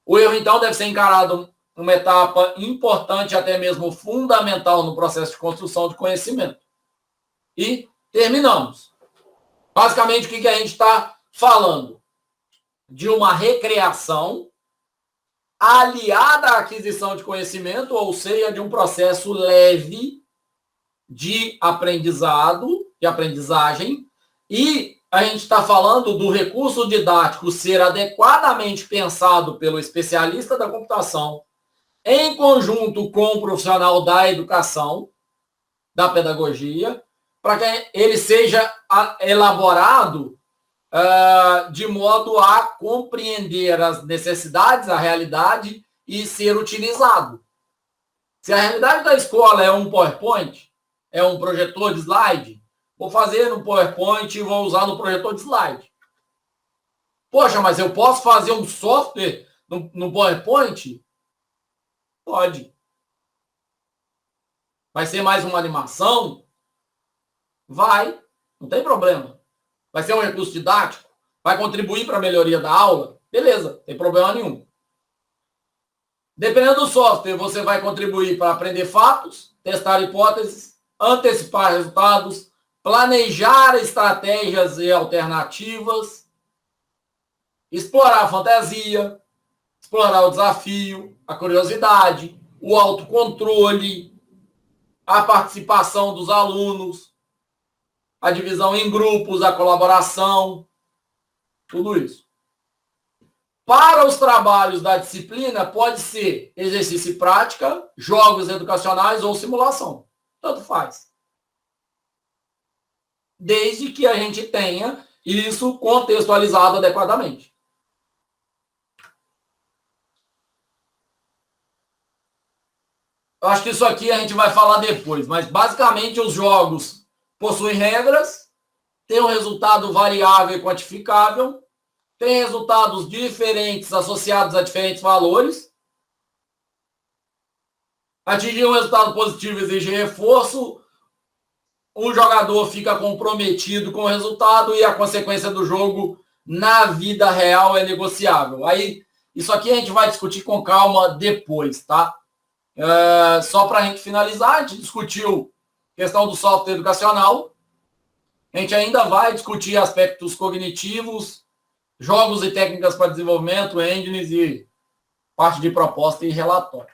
O erro, então, deve ser encarado uma etapa importante, até mesmo fundamental no processo de construção de conhecimento. E terminamos. Basicamente, o que a gente está falando? De uma recreação aliada à aquisição de conhecimento, ou seja, de um processo leve de aprendizado, de aprendizagem, e a gente está falando do recurso didático ser adequadamente pensado pelo especialista da computação, em conjunto com o profissional da educação, da pedagogia, para que ele seja elaborado de modo a compreender as necessidades, a realidade e ser utilizado. Se a realidade da escola é um PowerPoint, é um projetor de slide, vou fazer no PowerPoint e vou usar no projetor de slide. Poxa, mas eu posso fazer um software no PowerPoint? Pode. Vai ser mais uma animação? Vai. Não tem problema. Vai ser um recurso didático? Vai contribuir para a melhoria da aula? Beleza, não tem problema nenhum. Dependendo do software, você vai contribuir para aprender fatos, testar hipóteses, antecipar resultados, planejar estratégias e alternativas, explorar a fantasia, explorar o desafio, a curiosidade, o autocontrole, a participação dos alunos, a divisão em grupos, a colaboração, tudo isso. Para os trabalhos da disciplina, pode ser exercício e prática, jogos educacionais ou simulação. Tanto faz. Desde que a gente tenha isso contextualizado adequadamente. Eu acho que isso aqui a gente vai falar depois, mas basicamente os jogos possuem regras, têm um resultado variável e quantificável, tem resultados diferentes associados a diferentes valores. Atingir um resultado positivo exige reforço, o jogador fica comprometido com o resultado e a consequência do jogo na vida real é negociável. Aí Isso aqui a gente vai discutir com calma depois, tá? Só para a gente finalizar, a gente discutiu a questão do software educacional. A gente ainda vai discutir aspectos cognitivos, jogos e técnicas para desenvolvimento, engines e parte de proposta e relatório.